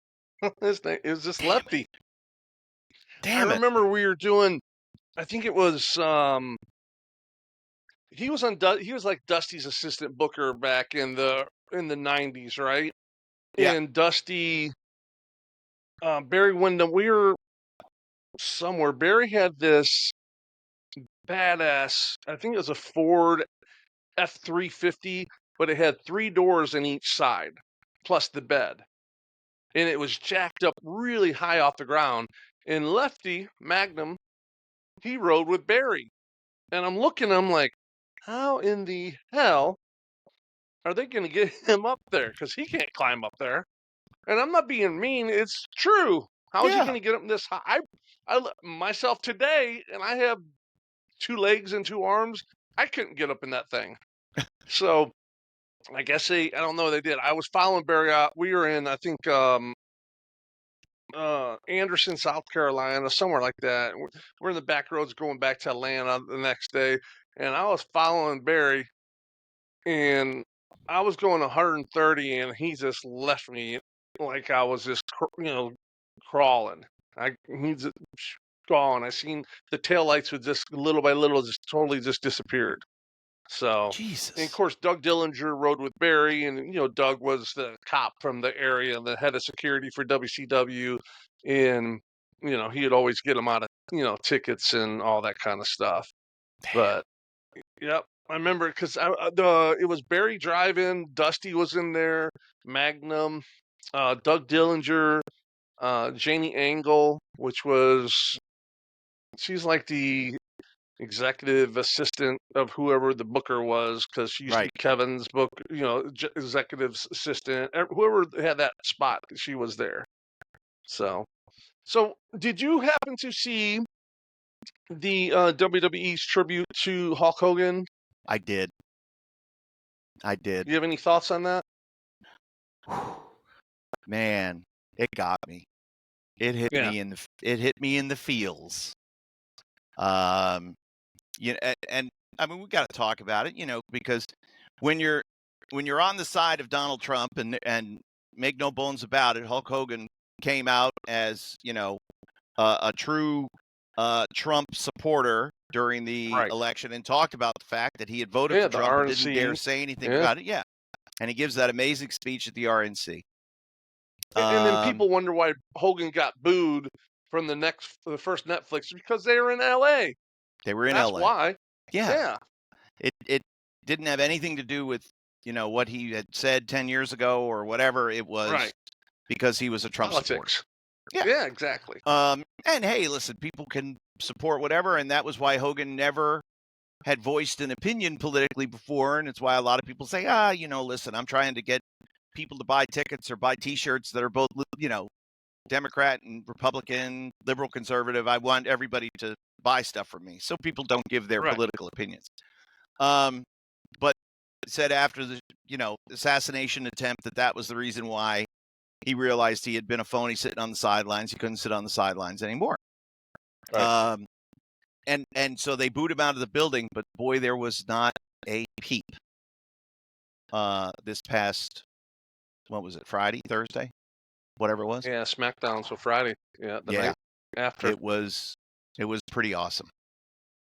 His name is just Lefty. I Damn it. remember we were doing. I think it was. He was on. He was like Dusty's assistant booker back in the '90s, right? Yeah. And Dusty, Barry Windham. We were somewhere. Barry had this badass. I think it was a Ford F350, but it had 3 doors in each side, plus the bed, and it was jacked up really high off the ground. And Lefty Magnum, he rode with Barry, and I'm looking. I'm like, how in the hell are they going to get him up there? Because he can't climb up there. And I'm not being mean. It's true. How is he Yeah. going to get up this high? I myself today, and I have 2 legs and 2 arms. I couldn't get up in that thing. So I guess I don't know. They did. I was following Barry out. We were in, I think, Anderson, South Carolina, somewhere like that. We're in the back roads going back to Atlanta the next day, and I was following Barry, and I was going 130, and he just left me like I was just, crawling. He's just gone. I seen the taillights would just little by little just totally just disappeared. So, and of Jesus. course, Doug Dillinger rode with Barry, and Doug was the cop from the area, the head of security for WCW, and he would always get him out of tickets and all that kind of stuff. But yep, I remember because it was Barry driving, Dusty was in there, Magnum, Doug Dillinger, Janie Angle, which was she's like the executive assistant of whoever the booker was, because she used to Right. be Kevin's book, executive assistant. Whoever had that spot, she was there. So did you happen to see the WWE's tribute to Hulk Hogan? I did. Do you have any thoughts on that? Man, it got me. It hit Yeah. me in the feels. And I mean, we got to talk about it, because when you're on the side of Donald Trump, and make no bones about it, Hulk Hogan came out as a true Trump supporter during the Right. election, and talked about the fact that he had voted Yeah, for the Trump and RNC. didn't dare say anything Yeah. about it. Yeah, and he gives that amazing speech at the RNC. And then people wonder why Hogan got booed from the first Netflix, because they were in LA. They were in That's LA. why. Yeah. It didn't have anything to do with what he had said 10 years ago or whatever. It was Right. because he was a Trump supporter. Politics. Yeah. Yeah, exactly. And hey, listen, people can support whatever, and that was why Hogan never had voiced an opinion politically before, and it's why a lot of people say, listen, I'm trying to get people to buy tickets or buy T-shirts that are both, Democrat and Republican, liberal, conservative. I want everybody to buy stuff from me, so people don't give their Right. political opinions. But it said after the assassination attempt that was the reason why he realized he had been a phony sitting on the sidelines. He couldn't sit on the sidelines anymore. Right. And so they booed him out of the building, but boy, there was not a peep. This past, what was it, Friday, Thursday, whatever it was? Yeah, SmackDown, so Friday. Yeah, the night after. It was pretty awesome.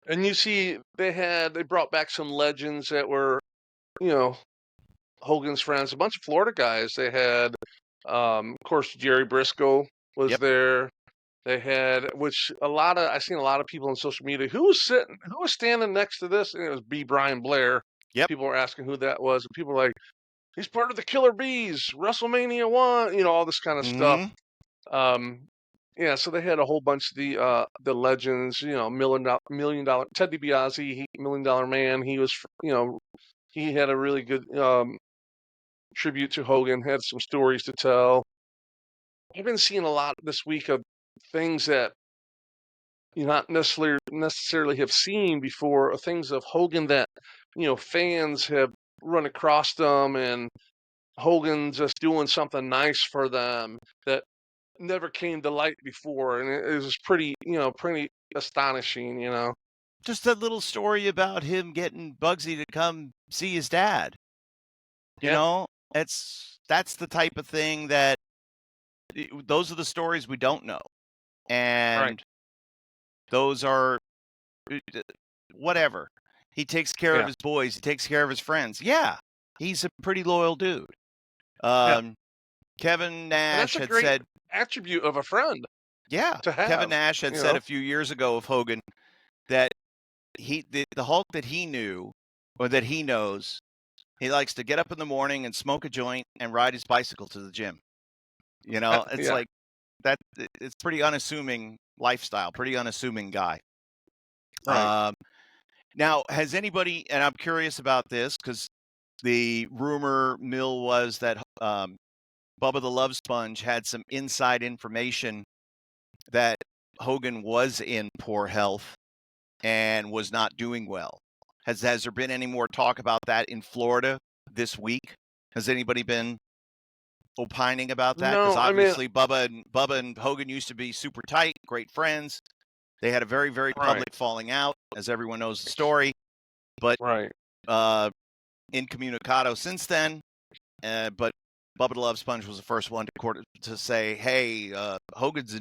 And you see, they brought back some legends that were, Hogan's friends, a bunch of Florida guys. They had, of course, Jerry Briscoe was there. They had, I seen a lot of people on social media who was standing next to this, and it was B. Brian Blair. Yep. People were asking who that was, and people were like, he's part of the Killer Bees, WrestleMania 1, all this kind of stuff. Yeah, so they had a whole bunch of the legends, Million Dollar Ted DiBiase, Million Dollar Man. He was, he had a really good tribute to Hogan. Had some stories to tell. I've been seeing a lot this week of things that you not necessarily have seen before, or things of Hogan that fans have run across them, and Hogan just doing something nice for them that never came to light before, and it was pretty astonishing. Just a little story about him getting Bugsy to come see his dad. You Yeah, know, that's the type of thing that those are the stories we don't know. right. And those are whatever. He takes care of Yeah, his boys, he takes care of his friends. Yeah, he's a pretty loyal dude. yeah, Um, Kevin and Nash that's a had great said, attribute of a friend yeah, to Kevin have. Nash had You said know. a few years ago of Hogan that the Hulk that he knew or that he knows, he likes to get up in the morning and smoke a joint and ride his bicycle to the gym. It's Yeah, like that. It's pretty unassuming lifestyle, pretty unassuming guy. right. Um, Now, has anybody, and I'm curious about this because the rumor mill was that Bubba the Love Sponge had some inside information that Hogan was in poor health and was not doing well. Has there been any more talk about that in Florida this week? Has anybody been opining about that? Because No, I mean, obviously Bubba and Hogan used to be super tight, great friends. They had a very, very right, public falling out, as everyone knows the story. But right. uh, incommunicado since then. But Bubba the Love Sponge was the first one to say, "Hey, Hogan's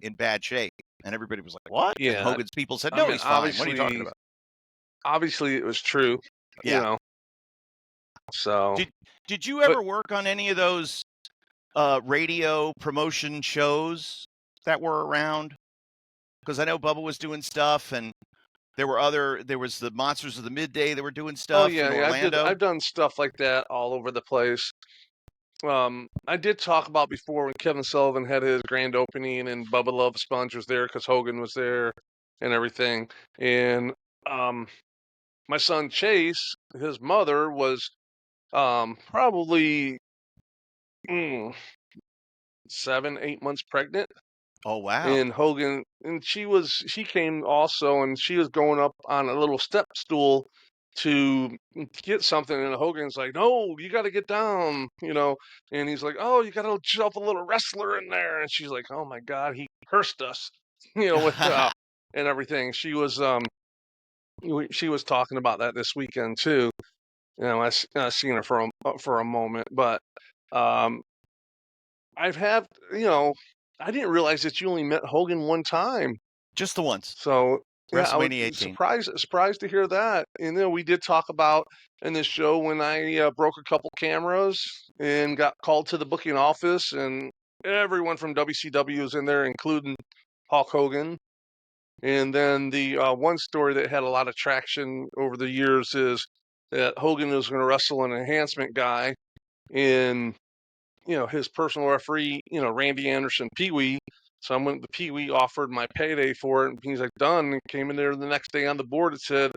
in bad shape," and everybody was like, "What?" And Yeah, Hogan's people said, I "No, mean, he's fine. What are you talking obviously, about?" obviously, it was true. You Yeah. know, so, Did Did you but ever work on any of those radio promotion shows that were around? Because I know Bubba was doing stuff, and there was the Monsters of the Midday that were doing oh stuff yeah, in yeah, Orlando. I've done stuff like that all over the place. I did talk about before when Kevin Sullivan had his grand opening and Bubba Love Sponge was there because Hogan was there and everything. And um, my son Chase, his mother was probably mm, 7, 8 months pregnant. Oh wow. And Hogan, and she came also, and she was going up on a little step stool to get something, and Hogan's like, "No, you got to get down," and he's like, "Oh, you got to shove a little wrestler in there," and she's like, "Oh my God, he cursed us," with and everything. She was talking about that this weekend too. I seen her for a moment, but um, I've had, I didn't realize that you only met Hogan one time. Just the once. So yeah, I would WrestleMania 18. surprised to hear that. And we did talk about in this show when I broke a couple cameras and got called to the booking office, and everyone from WCW was in there, including Hulk Hogan. And then the one story that had a lot of traction over the years is that Hogan was going to wrestle an enhancement guy in his personal referee, Randy Anderson, Pee Wee. So I went, the Pee Wee offered my payday for it, and he's like, done. And came in there the next day on the board, it said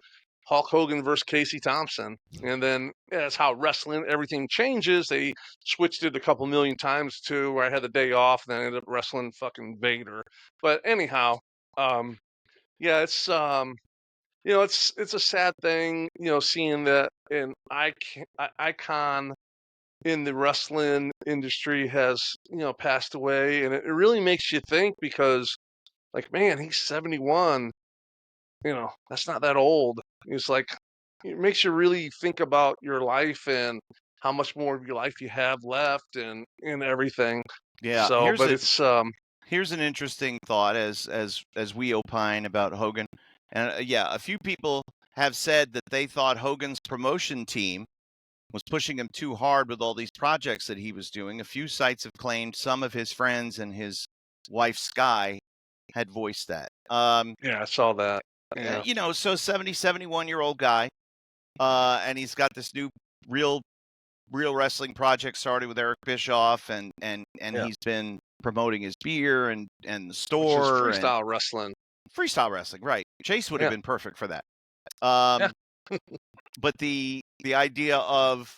Hulk Hogan versus Casey Thompson. And then that's how wrestling, everything changes. They switched it a couple million times too, where I had the day off, and then I ended up wrestling fucking Vader. But anyhow, yeah, it's a sad thing, seeing that an icon in the wrestling industry has passed away, and it really makes you think because like, man, he's 71. That's not that old. It's like it makes you really think about your life and how much more of your life you have left, and everything. Yeah. So but it's Here's an interesting thought as we opine about Hogan. And yeah, a few people have said that they thought Hogan's promotion team was pushing him too hard with all these projects that he was doing. A few sites have claimed, some of his friends and his wife Sky had voiced that. yeah, I saw that. Yeah. So 71-year-old guy, and he's got this new real wrestling project started with Eric Bischoff, and Yeah. he's been promoting his beer and the Which is store and freestyle wrestling. freestyle wrestling, right? Chase would have Yeah. been perfect for that. Yeah. But the idea of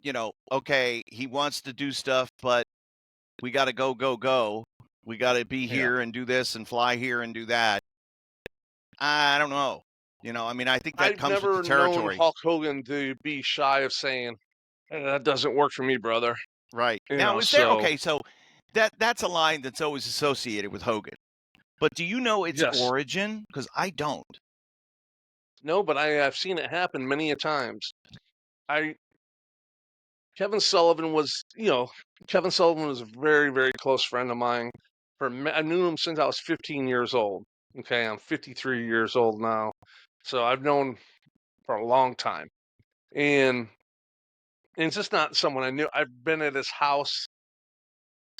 you know, okay, he wants to do stuff, but we got to go. We got to be Yeah. here and do this and fly here and do that. I don't know. You know, I mean, I think that I've comes with never the known territory. Hulk Hogan to be shy of saying, that doesn't work for me, brother. Right. You Now, know, is there so okay, so that's a line that's always associated with Hogan. But do you know its yes. origin? Because I don't. No, but I have seen it happen many a times. Kevin Sullivan was, Kevin Sullivan was a very, very close friend of mine. I knew him since I was 15 years old. Okay, I'm 53 years old now. So I've known for a long time. And it's just not someone I knew. I've been at his house,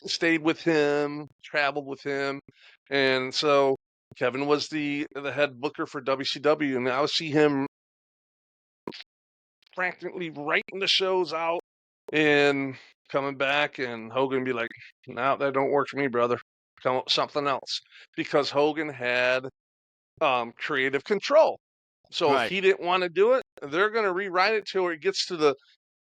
stayed with him, traveled with him. And so Kevin was the head booker for WCW, and I would see him practically writing the shows out and coming back, and Hogan be like, "No, that don't work for me, brother. Come up with something else." Because Hogan had creative control. So if Right. he didn't want to do it, they're going to rewrite it till it gets to the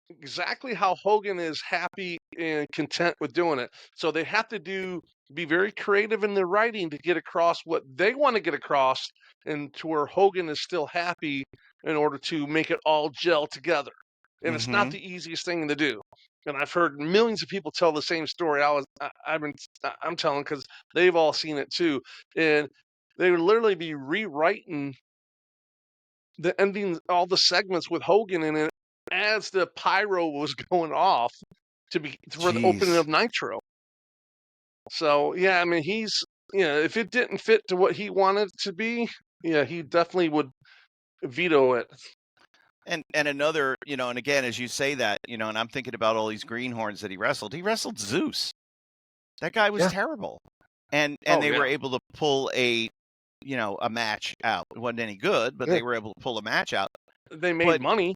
exactly how Hogan is happy and content with doing it. So they have to be very creative in their writing to get across what they want to get across, and to where Hogan is still happy in order to make it all gel together. And it's not the easiest thing to do. And I've heard millions of people tell the same story. I'm telling because they've all seen it too. And they would literally be rewriting the endings, all the segments with Hogan in it as the pyro was going off for the opening of Nitro. So yeah, I mean if it didn't fit to what he wanted it to be, yeah, he definitely would veto it. And another, and again, as you say that, and I'm thinking about all these greenhorns that he wrestled. He wrestled Zeus. That guy was terrible. And they were able to pull a match out. It wasn't any good, but they were able to pull a match out. They made money.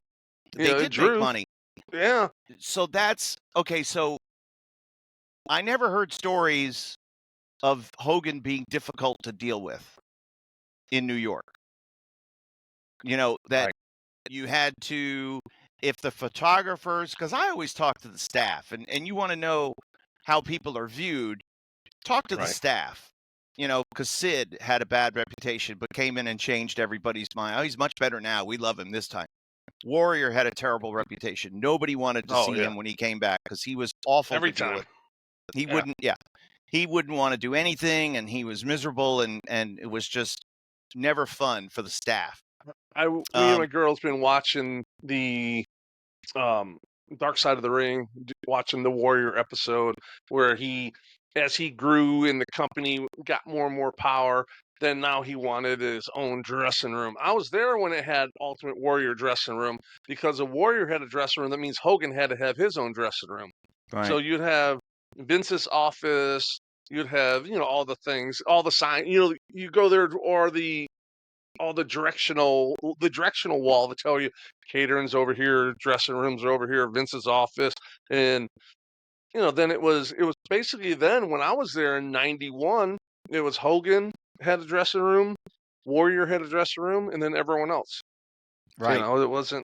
They did make money. Yeah. So that's okay. So I never heard stories of Hogan being difficult to deal with in New York. That you had to, if the photographers, because I always talk to the staff, and you want to know how people are viewed, talk to the staff. Because Sid had a bad reputation, but came in and changed everybody's mind. Oh, he's much better now. We love him this time. Warrior had a terrible reputation. Nobody wanted to see him when he came back because he was awful every to deal time. with. He wouldn't, he wouldn't want to do anything, and he was miserable, and it was just never fun for the staff. Me and my girl's been watching the Dark Side of the Ring, watching the Warrior episode where as he grew in the company, got more and more power. Then now he wanted his own dressing room. I was there when it had Ultimate Warrior dressing room, because a Warrior had a dressing room. That means Hogan had to have his own dressing room. Right. So you'd have Vince's office. You'd have all the things, all the sign. You go there, or all the directional wall to tell you catering's over here, dressing rooms are over here, Vince's office. And then it was basically, then when I was there in 91, it was Hogan had a dressing room, Warrior had a dressing room, and then everyone else. Right. It wasn't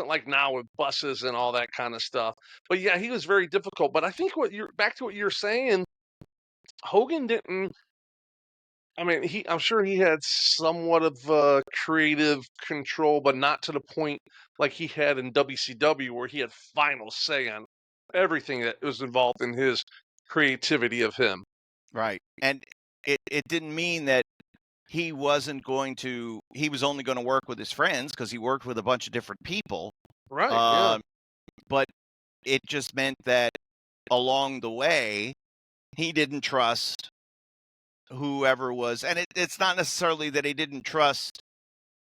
like now with buses and all that kind of stuff. But yeah, he was very difficult. But I think back to what you're saying, Hogan didn't, I mean, I'm sure he had somewhat of creative control, but not to the point like he had in WCW, where he had final say on everything that was involved in his creativity of him. Right. And it didn't mean that he was only going to work with his friends, because he worked with a bunch of different people. Right. Yeah. But it just meant that along the way, he didn't trust whoever was, and it's not necessarily that he didn't trust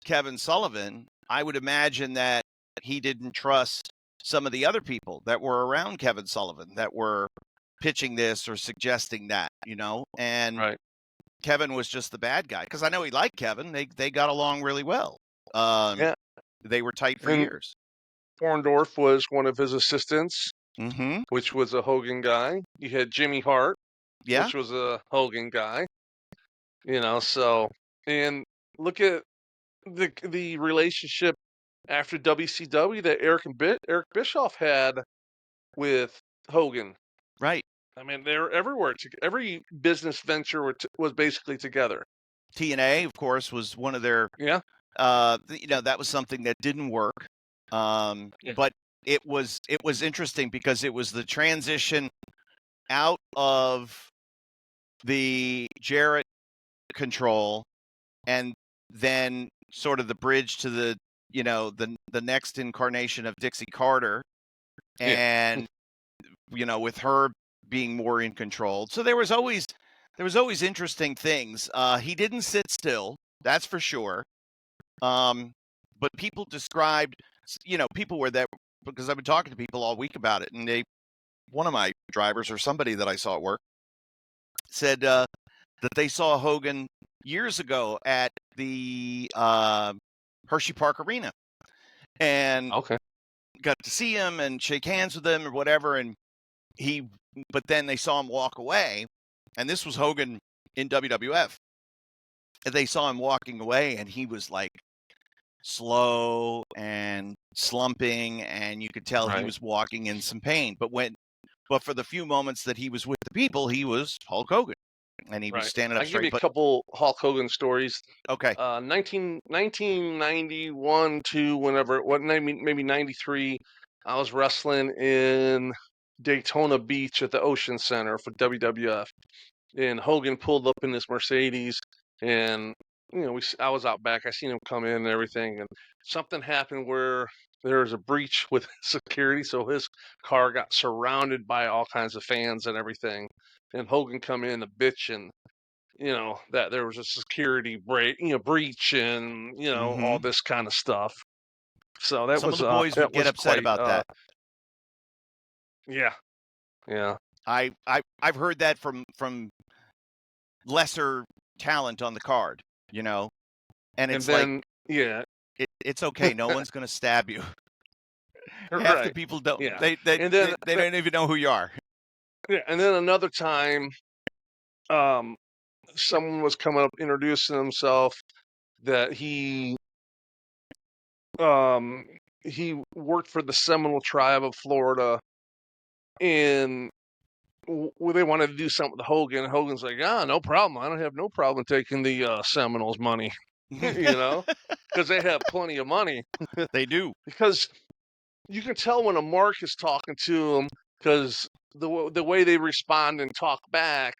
Kevin Sullivan. I would imagine that he didn't trust some of the other people that were around Kevin Sullivan that were pitching this or suggesting that, and Kevin was just the bad guy, because I know he liked Kevin. They got along really well. Yeah. They were tight for years. Orndorff was one of his assistants. Mm-hmm. which was a Hogan guy. You had Jimmy Hart, Yeah. which was a Hogan guy. So and look at the relationship after WCW that Eric Bischoff had with Hogan. Right. I mean, they're everywhere. Every business venture was basically together. TNA, of course, was one of their. Yeah. That was something that didn't work. Yeah. But it was interesting because it was the transition out of the Jarrett control, and then sort of the bridge to the the next incarnation of Dixie Carter, Yeah. and with her being more in control. So there was always interesting things. He didn't sit still, that's for sure. But people described, people were there because I've been talking to people all week about it, and one of my drivers or somebody that I saw at work said that they saw Hogan years ago at the Hershey Park Arena, and Okay. got to see him and shake hands with him or whatever, and but then they saw him walk away, and this was Hogan in WWF. And they saw him walking away, and he was like slow and slumping, and you could tell he Right. was walking in some pain. But for the few moments that he was with the people, he was Hulk Hogan, and he was Right. standing up I'll give you straight. a couple Hulk Hogan stories. Okay, 1991 to whenever, maybe 93, I was wrestling in Daytona Beach at the Ocean Center for WWF. And Hogan pulled up in this Mercedes, and I was out back. I seen him come in and everything, and something happened where there was a breach with security, so his car got surrounded by all kinds of fans and everything. And Hogan come in a bitch, and that there was a security breach, and all mm-hmm. this kind of stuff. So that Some of was the boys would get upset quite about that. yeah, yeah. I've heard that from lesser talent on the card, and And it's like then yeah, it's okay. No one's going to stab you. Half the right, people don't. yeah. They And then don't even know who you are. yeah, and then another time, um, someone was coming up introducing himself that um he worked for the Seminole tribe of Florida, and they wanted to do something with Hogan. Hogan's like, no problem. I don't have no problem taking the Seminoles money, because they have plenty of money. They do. Because you can tell when a mark is talking to them, because the way they respond and talk back,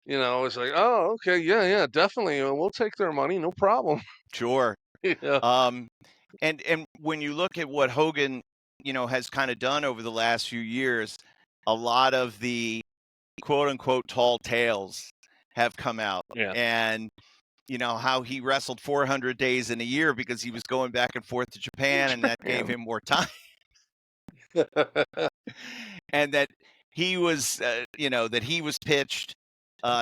it's like, oh, okay, yeah, definitely, we'll take their money, no problem. Sure. Yeah, And when you look at what Hogan, has kind of done over the last few years, a lot of the quote unquote tall tales have come out. yeah, And how he wrestled 400 days in a year because he was going back and forth to Japan, and that gave him more time. And that he was, that he was pitched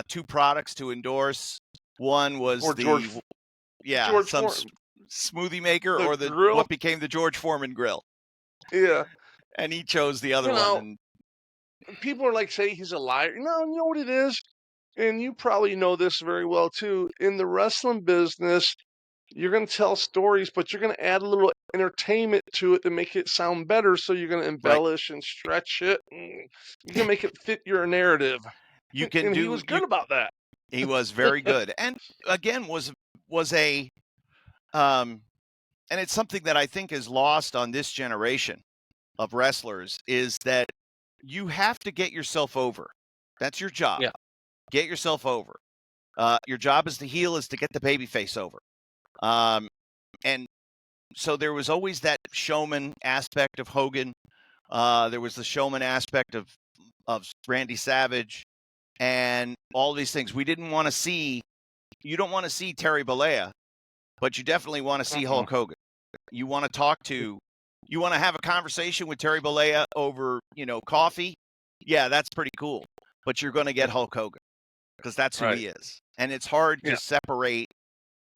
two products to endorse. One was or some Foreman, smoothie maker, the or grill, what became the George Foreman grill, yeah. and he chose the other You one. know, And people are like, say he's a liar. No, you know what it is, and you probably know this very well too. In the wrestling business, you're going to tell stories, but you're going to add a little entertainment to it to make it sound better. So you're going to right, embellish and stretch it. You can make it fit your narrative. you can And he do was you. good about that. He was very good, and again was a and it's something that I think is lost on this generation of wrestlers, is that you have to get yourself over. That's your job. Yeah. Get yourself over. Your job as the heel is to get the babyface over. And so there was always that showman aspect of Hogan. There was the showman aspect of Randy Savage, and all these things. We didn't want to see. You don't want to see Terry Bollea, but you definitely want to see Hulk Hogan. You want to talk to. You want to have a conversation with Terry Bollea over, coffee. Yeah, that's pretty cool. But you're going to get Hulk Hogan, because that's who he is, and it's hard to separate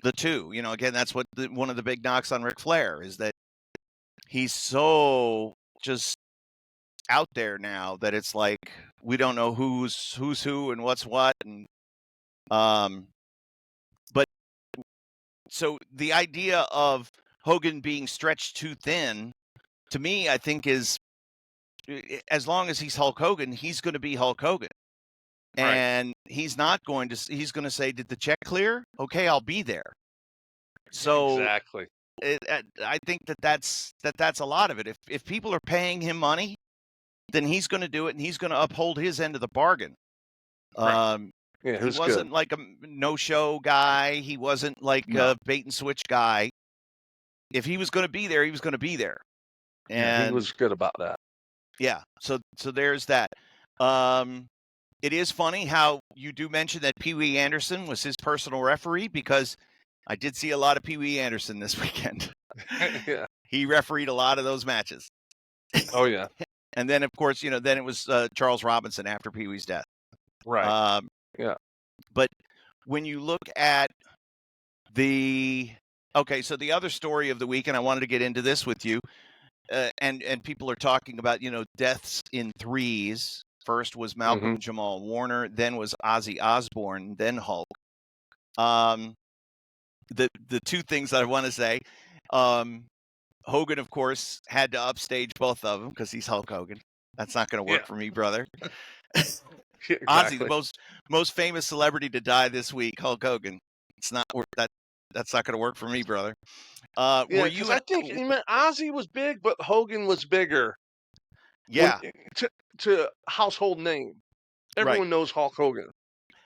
the two. Again, that's what one of the big knocks on Ric Flair is, that he's so just out there now that it's like we don't know who's who and what's what, and but so the idea of Hogan being stretched too thin, to me, I think is as long as he's Hulk Hogan, he's going to be Hulk Hogan. Right. And he's not going to, he's going to say, did the check clear? Okay, I'll be there. So Exactly. I think that's a lot of it. If people are paying him money, then he's going to do it, and he's going to uphold his end of the bargain. Right. Yeah, He who's wasn't good? like a no-show guy. He wasn't like a bait and switch guy. If he was going to be there, he was going to be there. Yeah, he And was good about that. yeah, so there's that. It is funny how you do mention that Pee Wee Anderson was his personal referee, because I did see a lot of Pee Wee Anderson this weekend. Yeah. He refereed a lot of those matches. Oh yeah. And then, of course, then it was Charles Robinson after Pee Wee's death. Right. Yeah. But when you look at so the other story of the week, and I wanted to get into this with you, and people are talking about, deaths in threes. First was Malcolm Jamal Warner, then was Ozzy Osbourne, then Hulk. The two things that I want to say, Hogan, of course, had to upstage both of them because he's Hulk Hogan. That's not going to work for me, brother. Exactly. Ozzy, the most famous celebrity to die this week, Hulk Hogan. It's not that's not going to work for me, brother. Yeah, Were because you? I think Ozzy was big, but Hogan was bigger. Yeah. To household name, everyone knows Hulk Hogan.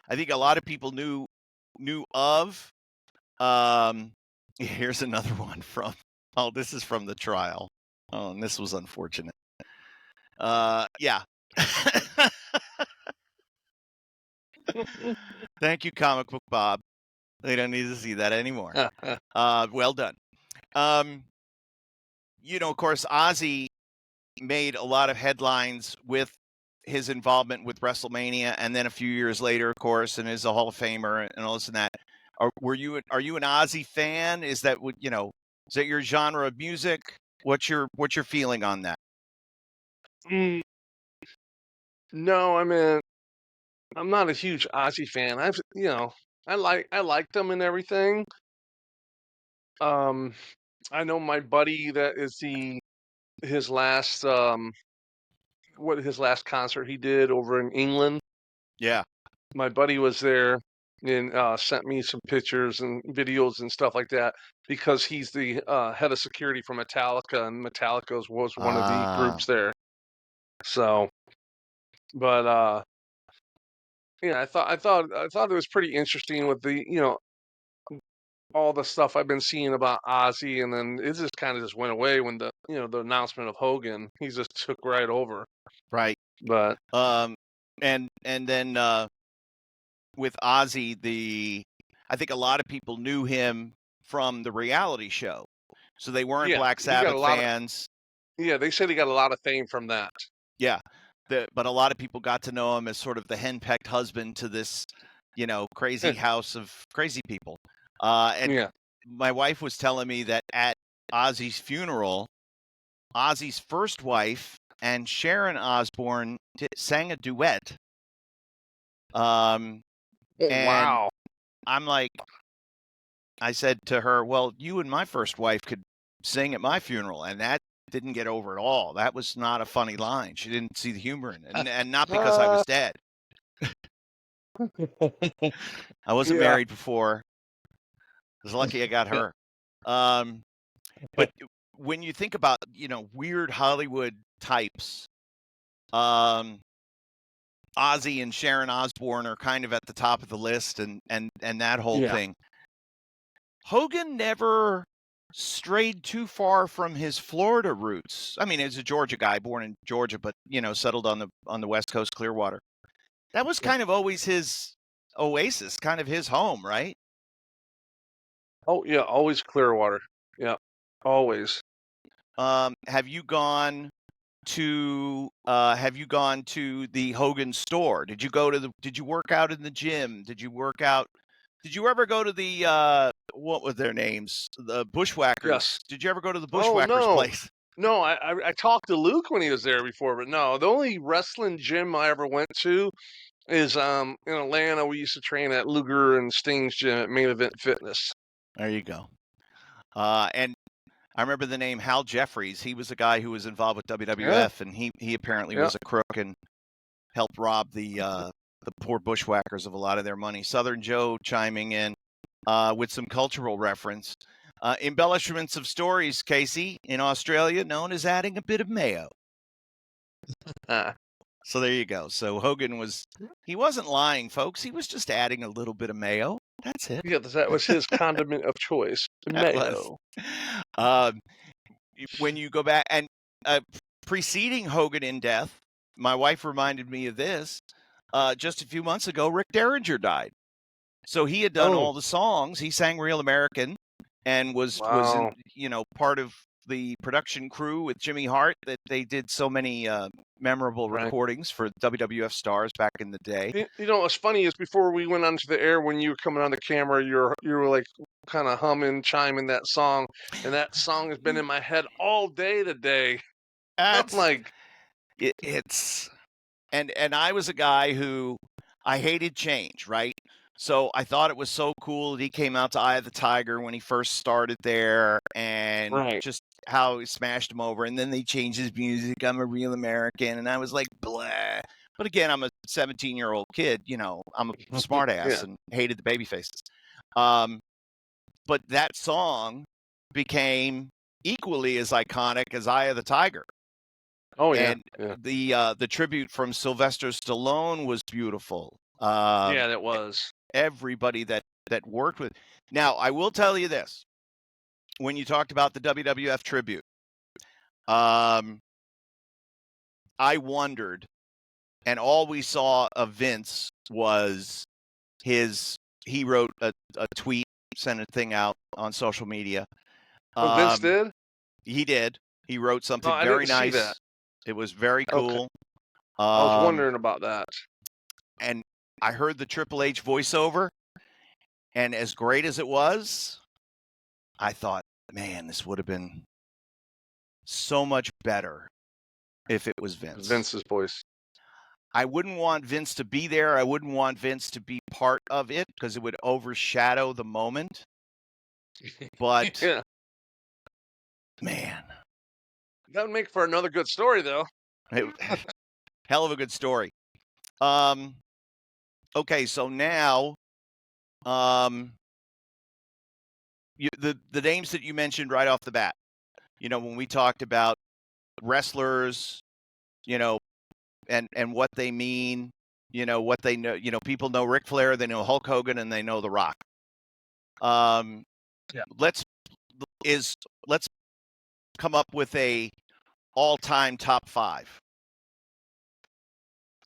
I think a lot of people knew of. Here's another one from. Oh, this is from the trial. Oh, and this was unfortunate. Yeah. Thank you, Comic Book Bob. They don't need to see that anymore. Well done. Of course, Ozzy made a lot of headlines with his involvement with WrestleMania, and then a few years later, of course, and is a Hall of Famer and all this and that. Are you an Ozzy fan? Is that is that your genre of music? What's your feeling on that? No, I mean, I'm not a huge Ozzy fan. I like them and everything. I know my buddy that is his last his last concert he did over in England. Yeah. My buddy was there and sent me some pictures and videos and stuff like that because he's the head of security for Metallica, and Metallica was one of the groups there. So, but yeah, I thought it was pretty interesting with the all the stuff I've been seeing about Ozzy, and then it just kind of just went away when the the announcement of Hogan. He just took right over. Right. But and then with Ozzy, I think a lot of people knew him from the reality show, so they weren't Black Sabbath fans. They said he got a lot of fame from that. Yeah, but a lot of people got to know him as sort of the henpecked husband to this, crazy house of crazy people. And my wife was telling me that at Ozzy's funeral, Ozzy's first wife and Sharon Osbourne sang a duet. And wow. I'm like, I said to her, well, you and my first wife could sing at my funeral, and that didn't get over at all. That was not a funny line. She didn't see the humor in it, and not because I was dead. I wasn't married before. I was lucky I got her. But when you think about, weird Hollywood types, Ozzy and Sharon Osbourne are kind of at the top of the list, and that whole thing. Hogan never strayed too far from his Florida roots. I mean, as a Georgia guy, born in Georgia, but settled on the West Coast, Clearwater. That was kind of always his oasis, kind of his home, right? Oh yeah, always Clearwater. Yeah, always. Have you gone to the Hogan store? Did you work out in the gym? Did you ever go to the what were their names? The Bushwhackers. Yes. Did you ever go to the Bushwhackers place? No, I talked to Luke when he was there before, but no, the only wrestling gym I ever went to is in Atlanta. We used to train at Luger and Sting's gym at Main Event Fitness. There you go. And I remember the name Hal Jeffries. He was a guy who was involved with WWF, and he apparently was a crook and helped rob the poor bushwhackers of a lot of their money. Southern Joe chiming in with some cultural reference. Embellishments of stories, Casey, in Australia, known as adding a bit of mayo. So there you go. So Hogan he wasn't lying, folks. He was just adding a little bit of mayo. That's it. Yeah, that was his condiment of choice, mayo. When you go back and preceding Hogan in death, my wife reminded me of this. Just a few months ago, Rick Derringer died. So he had done all the songs. He sang Real American and was part of the production crew with Jimmy Hart that they did so many memorable recordings for WWF stars back in the day. You know what's funny is before we went onto the air, when you were coming on the camera, you were like kind of humming, chiming that song, and that song has been in my head all day today. I'm like, and I was a guy who I hated change, right? So I thought it was so cool that he came out to Eye of the Tiger when he first started there, and just how he smashed him over. And then they changed his music. I'm a Real American, and I was like, blah. But again, I'm a 17-year-old kid. I'm a smartass and hated the baby faces. But that song became equally as iconic as Eye of the Tiger. Oh yeah, and the tribute from Sylvester Stallone was beautiful. Yeah, that was. Everybody that worked with. Now, I will tell you this: when you talked about the WWF tribute, I wondered, and all we saw of Vince was he wrote a tweet, sent a thing out on social media. Vince did? He did. He wrote something very nice. See that. It was very cool. Okay. I was wondering about that. And I heard the Triple H voiceover, and as great as it was, I thought, man, this would have been so much better if it was Vince. Vince's voice. I wouldn't want Vince to be there. I wouldn't want Vince to be part of it because it would overshadow the moment. But, man. That would make for another good story, though. Hell of a good story. Okay, so now, the names that you mentioned right off the bat, when we talked about wrestlers, and what they mean, what they know, people know Ric Flair, they know Hulk Hogan, and they know The Rock. Let's come up with a all-time top 5.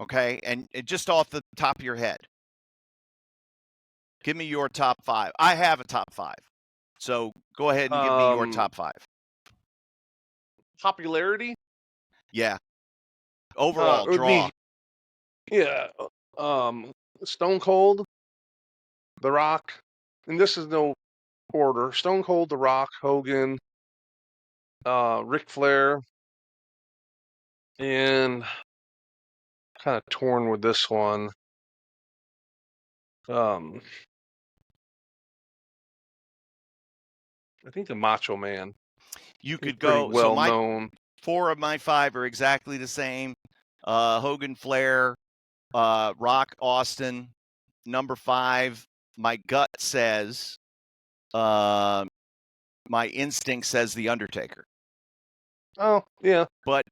Okay, and just off the top of your head, give me your top 5. I have a top 5, so go ahead and give me your top 5. Popularity? Yeah. Overall draw. Stone Cold, The Rock, and this is no order. Stone Cold, The Rock, Hogan, Ric Flair, and kind of torn with this one. I think the Macho Man. You could go well known. 4 of my 5 are exactly the same. Hogan, Flair, Rock, Austin. Number 5, my gut says, my instinct says The Undertaker. Oh yeah. But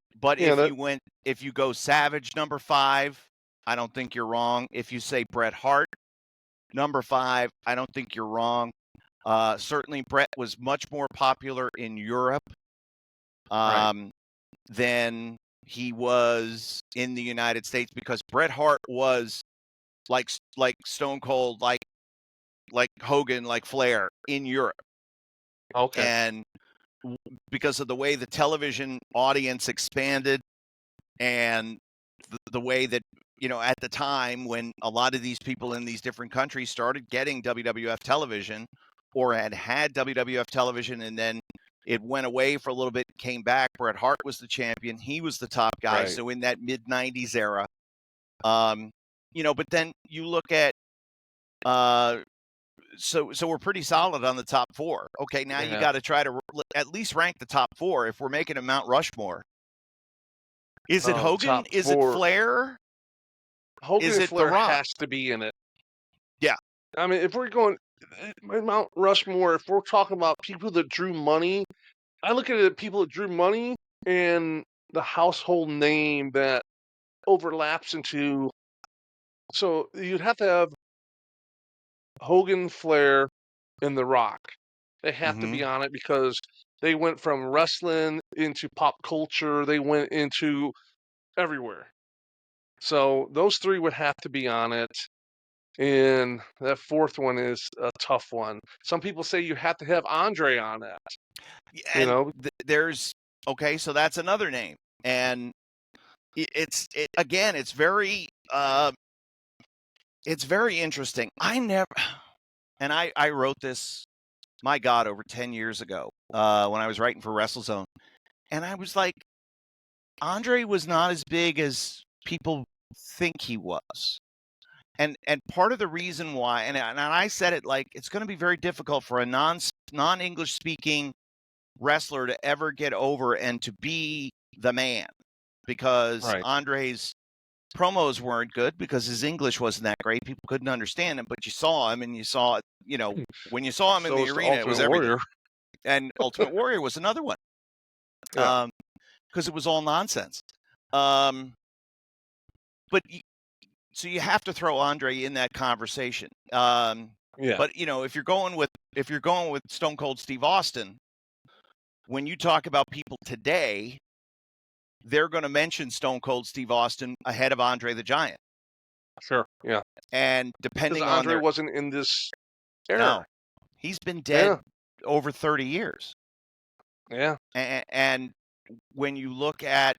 if you go Savage number 5, I don't think you're wrong. If you say Bret Hart number 5, I don't think you're wrong. Certainly Bret was much more popular in Europe than he was in the United States, because Bret Hart was like Stone Cold, like Hogan, like Flair in Europe. Okay. And because of the way the television audience expanded, and the way that, at the time when a lot of these people in these different countries started getting WWF television, or had WWF television and then It went away for a little bit, came back. Bret Hart was the champion. He was the top guy. Right. So in that mid-90s era, but then you look at so we're pretty solid on the top 4. Okay, now you got to try to at least rank the top 4 if we're making a Mount Rushmore. Is it Hogan? Is it Flair? Hogan and Flair The Rock? has to be in it. Yeah. I mean, if we're going Mount Rushmore, if we're talking about people that drew money, I look at it people that drew money and the household name that overlaps into. So you'd have to have Hogan, Flair, and The Rock. They have to be on it because they went from wrestling into pop culture. They went into everywhere. So those 3 would have to be on it. And that 4th one is a tough one. Some people say you have to have Andre on that. And there's okay, so that's another name, and it's very interesting. I wrote this, my God, over 10 years ago when I was writing for WrestleZone, and I was like, Andre was not as big as people think he was. And part of the reason why, and I said it, like, it's going to be very difficult for a non-English speaking wrestler to ever get over and to be the man, because Andre's promos weren't good because his English wasn't that great. People couldn't understand him, but you saw him, and you saw, when you saw him in the arena, it was everything. Warrior. And Ultimate Warrior was another one. Yeah. Because it was all nonsense. So you have to throw Andre in that conversation. Yeah. But if you're going with Stone Cold Steve Austin, when you talk about people today, they're going to mention Stone Cold Steve Austin ahead of Andre the Giant. Sure. Yeah. And depending on Andre wasn't in this era. No, he's been dead over 30 years. Yeah. And when you look at,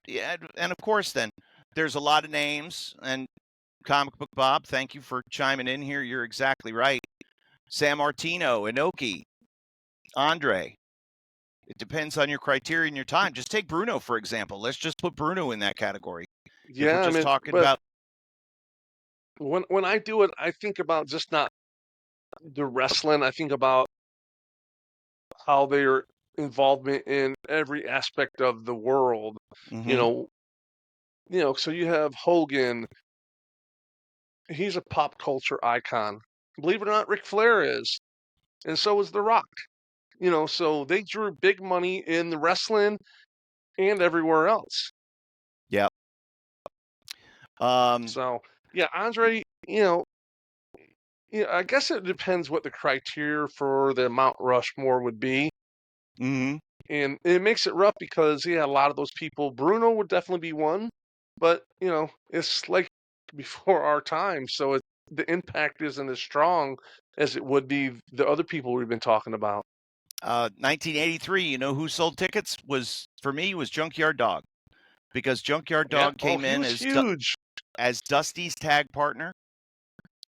and of course, then there's a lot of names. And Comic Book Bob, thank you for chiming in here. You're exactly right. San Martino, Inoki, Andre. It depends on your criteria and your time. Just take Bruno, for example. Let's just put Bruno in that category. Yeah, if we're just talking about. When I do it, I think about just not the wrestling. I think about how their involvement in every aspect of the world. Mm-hmm. So you have Hogan. He's a pop culture icon. Believe it or not, Ric Flair is, and so is The Rock. So they drew big money in the wrestling and everywhere else. Yep. So yeah, Andre. I guess it depends what the criteria for the Mount Rushmore would be. Mm-hmm. And it makes it rough because a lot of those people. Bruno would definitely be one, but it's like before our time, so the impact isn't as strong as it would be the other people we've been talking about. 1983, you know who sold tickets? Was Junkyard Dog, because Junkyard Dog came in as huge as Dusty's tag partner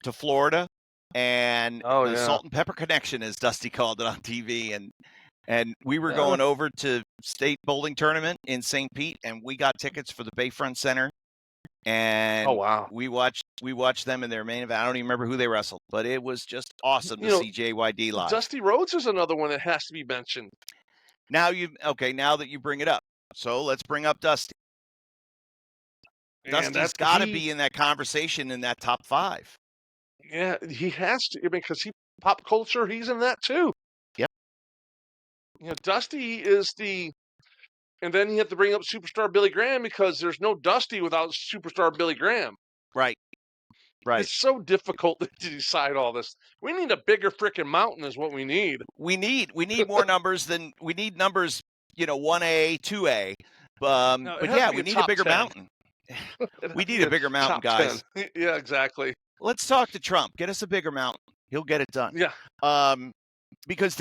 to Florida, and the Salt and Pepper Connection, as Dusty called it on TV, and we were going over to state bowling tournament in St. Pete, and we got tickets for the Bayfront Center. And we watched them in their main event. I don't even remember who they wrestled, but it was just awesome to see JYD live. Dusty Rhodes is another one that has to be mentioned. Now that you bring it up, so let's bring up Dusty. Dusty's got to be in that conversation in that top 5. Yeah, he has to. Because pop culture, he's in that too. Yep. Dusty is and then you have to bring up Superstar Billy Graham, because there's no Dusty without Superstar Billy Graham. Right. It's so difficult to decide all this. We need a bigger freaking mountain is what we need. We need more numbers we need numbers, 1A, 2A. But yeah, we need a bigger mountain. We need a bigger mountain, guys. 10. Yeah, exactly. Let's talk to Trump. Get us a bigger mountain. He'll get it done. Yeah. Because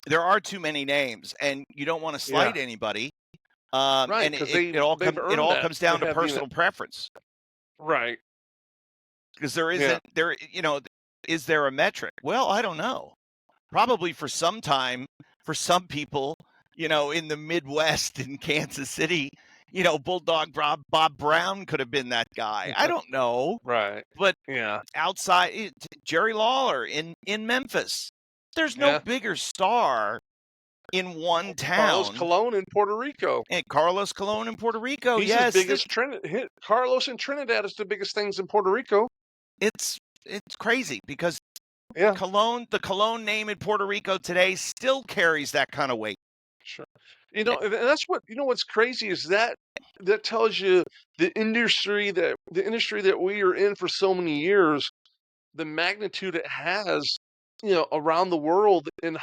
there are too many names, and you don't want to slight anybody. Right. And it all comes down to personal preference. Right. Because there isn't is there a metric? Well, I don't know. Probably for some time for some people, in the Midwest in Kansas City, Bulldog Bob Brown could have been that guy. I don't know. Right. But Yeah. outside, Jerry Lawler in Memphis, there's no Yeah. bigger star in one Carlos town. Colon in Puerto Rico. And Carlos Colon in Puerto Rico, He's yes. the biggest Carlos in Trinidad is the biggest things in Puerto Rico. It's crazy because Yeah. the Cologne name in Puerto Rico today still carries that kind of weight. Sure. And that's what's crazy is that tells you the industry that we are in for so many years, the magnitude it has, around the world in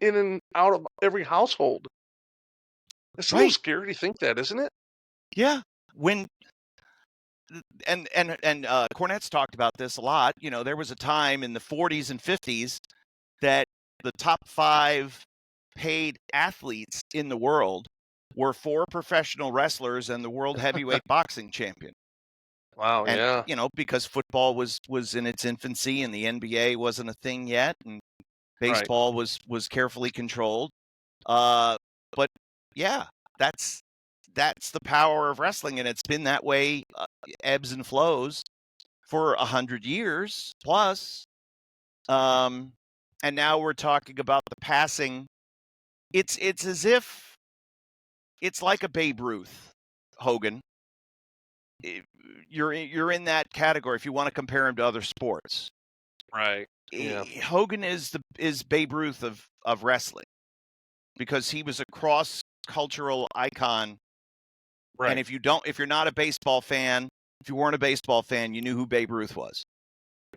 and out of every household. It's a little scary to think that, isn't it? Yeah. When and Cornette's talked about this a lot. There was a time in the 40s and 50s that the top 5 paid athletes in the world were 4 professional wrestlers and the world heavyweight boxing champion. Wow, and, yeah. Because football was in its infancy and the NBA wasn't a thing yet, and baseball was carefully controlled. But yeah, that's the power of wrestling, and it's been that way, ebbs and flows for 100 years plus. And now we're talking about the passing. It's as if it's like a Babe Ruth, Hogan. You're in that category if you want to compare him to other sports. Right. Yeah. Hogan is Babe Ruth of wrestling because he was a cross-cultural icon. Right. And if you're not a baseball fan, if you weren't a baseball fan, you knew who Babe Ruth was.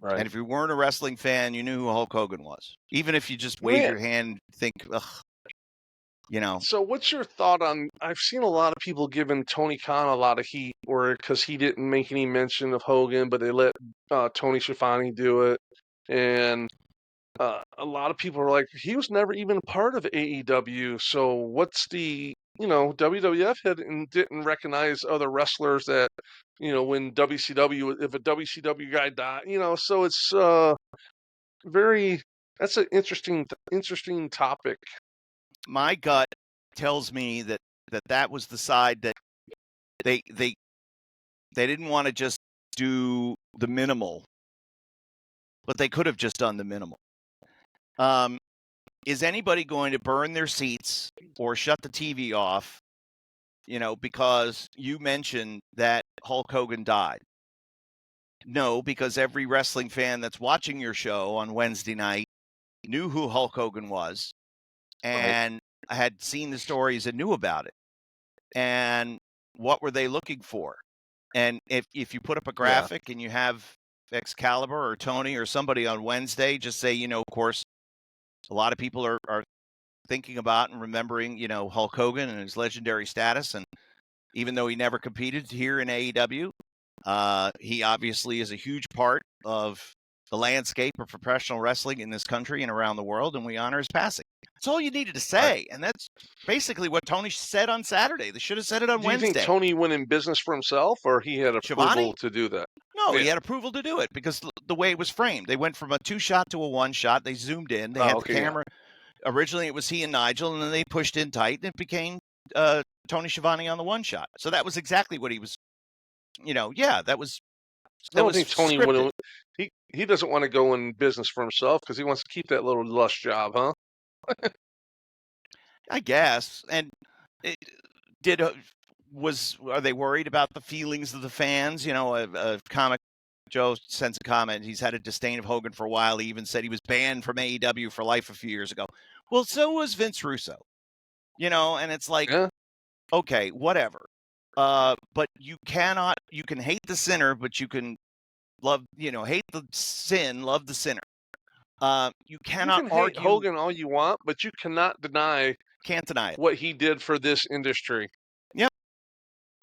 Right. And if you weren't a wrestling fan, you knew who Hulk Hogan was. Even if you just wave your hand, think, ugh. So what's your thought on, I've seen a lot of people giving Tony Khan a lot of heat because he didn't make any mention of Hogan, but they let Tony Schiavone do it. And a lot of people are like, he was never even a part of AEW. So what's the, WWF didn't recognize other wrestlers that, when WCW, if a WCW guy died, so it's that's an interesting topic. My gut tells me that was the side that they didn't want to just do the minimal, but they could have just done the minimal. Is anybody going to burn their seats or shut the TV off, because you mentioned that Hulk Hogan died? No, because every wrestling fan that's watching your show on Wednesday night knew who Hulk Hogan was and had seen the stories and knew about it. And what were they looking for? And if you put up a graphic and you have Excalibur or Tony or somebody on Wednesday, just say, of course, a lot of people are thinking about and remembering, Hulk Hogan and his legendary status. And even though he never competed here in AEW, he obviously is a huge part of the landscape of professional wrestling in this country and around the world, and we honor his passing. That's all you needed to say, and that's basically what Tony said on Saturday. They should have said it on Wednesday. Do you think Tony went in business for himself, or he had approval to do that? No, he had approval to do it because the way it was framed. They went from a 2-shot to a 1-shot. They zoomed in. They had the camera. Yeah. Originally, it was he and Nigel, and then they pushed in tight, and it became Tony Schiavone on the 1-shot. So that was exactly what he was, that was I don't think Tony would. He doesn't want to go in business for himself because he wants to keep that little lush job, huh? I guess. And are they worried about the feelings of the fans? A comic Joe sends a comment. He's had a disdain of Hogan for a while. He even said he was banned from AEW for life a few years ago. Well, so was Vince Russo. And it's like, okay, whatever. But you can hate the sinner, but you can hate the sin, love the sinner. You cannot argue hate Hogan all you want, but you cannot can't deny it. What he did for this industry. Yep.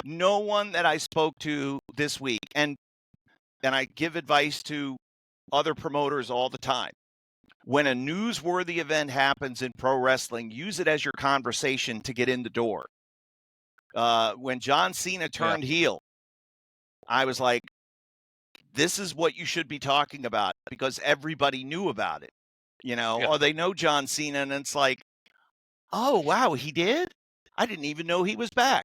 No one that I spoke to this week, and I give advice to other promoters all the time. When a newsworthy event happens in pro wrestling, use it as your conversation to get in the door. When John Cena turned heel, I was like, this is what you should be talking about because everybody knew about it. Yeah. or they know John Cena, and it's like, oh, wow, he did? I didn't even know he was back,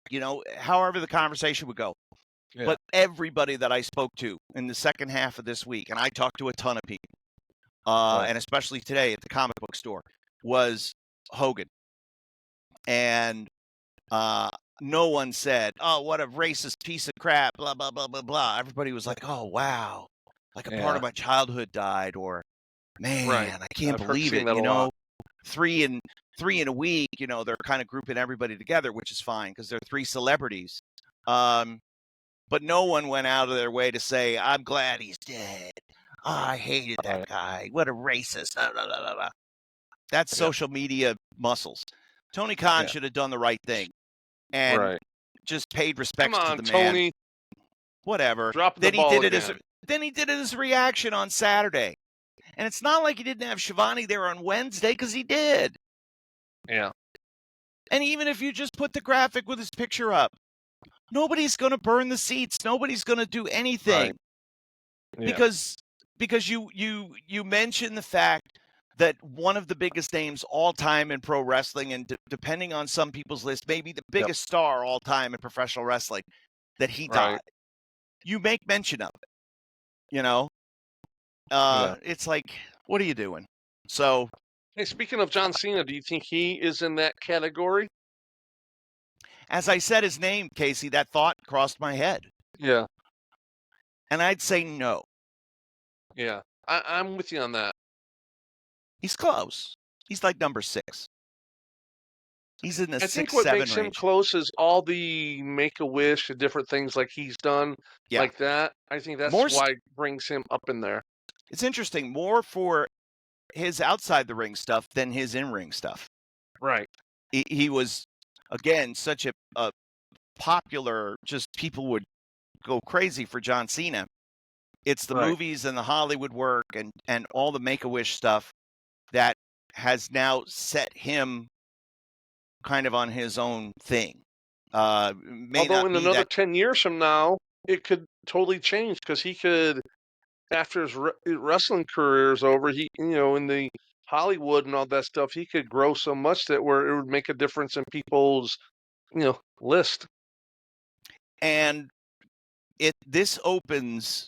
however the conversation would go. Yeah. But everybody that I spoke to in the second half of this week, and I talked to a ton of people, and especially today at the comic book store, was Hogan. And no one said, oh, what a racist piece of crap, blah, blah, blah, blah, blah. Everybody was like, oh, wow, like a part of my childhood died, or, man, I can't believe it, that a lot. three in a week, they're kind of grouping everybody together, which is fine because they're three celebrities. But no one went out of their way to say, I'm glad he's dead. Oh, I hated that guy. What a racist. Blah, blah, blah, blah. That's social media muscles. Tony Khan should have done the right thing and just paid respect to the man. Tony. Whatever. Drop the ball again. Then he did it as a reaction on Saturday. And it's not like he didn't have Shivani there on Wednesday, because he did. Yeah. And even if you just put the graphic with his picture up, nobody's going to burn the seats. Nobody's going to do anything. Yeah. Because you mentioned the fact that one of the biggest names all time in pro wrestling, and depending on some people's list, maybe the biggest star all time in professional wrestling, that he died. You make mention of it, It's like, what are you doing? So, hey, speaking of John Cena, do you think he is in that category? As I said his name, Casey, that thought crossed my head. Yeah. And I'd say no. Yeah. I'm with you on that. He's close. He's like number 6. He's in the 6-7 range. I think what makes him close is all the Make-A-Wish and different things like he's done like that. I think that's why it brings him up in there. It's interesting, more for his outside the ring stuff than his in-ring stuff. Right. He was, again, such a popular, just people would go crazy for John Cena. It's the movies and the Hollywood work and all the Make-A-Wish stuff that has now set him kind of on his own thing. Although in another 10 years from now, it could totally change, because he could, after his wrestling career is over, he, in the Hollywood and all that stuff, he could grow so much that where it would make a difference in people's, list. And this opens.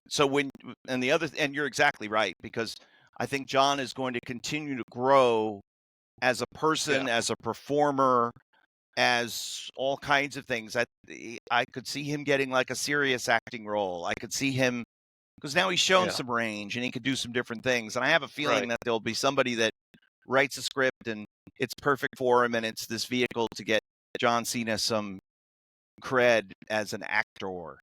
So and you're exactly right, because I think John is going to continue to grow as a person, as a performer, as all kinds of things. I could see him getting like a serious acting role. I could see him, because now he's shown some range and he could do some different things. And I have a feeling that there'll be somebody that writes a script and it's perfect for him, and it's this vehicle to get John Cena some cred as an actor.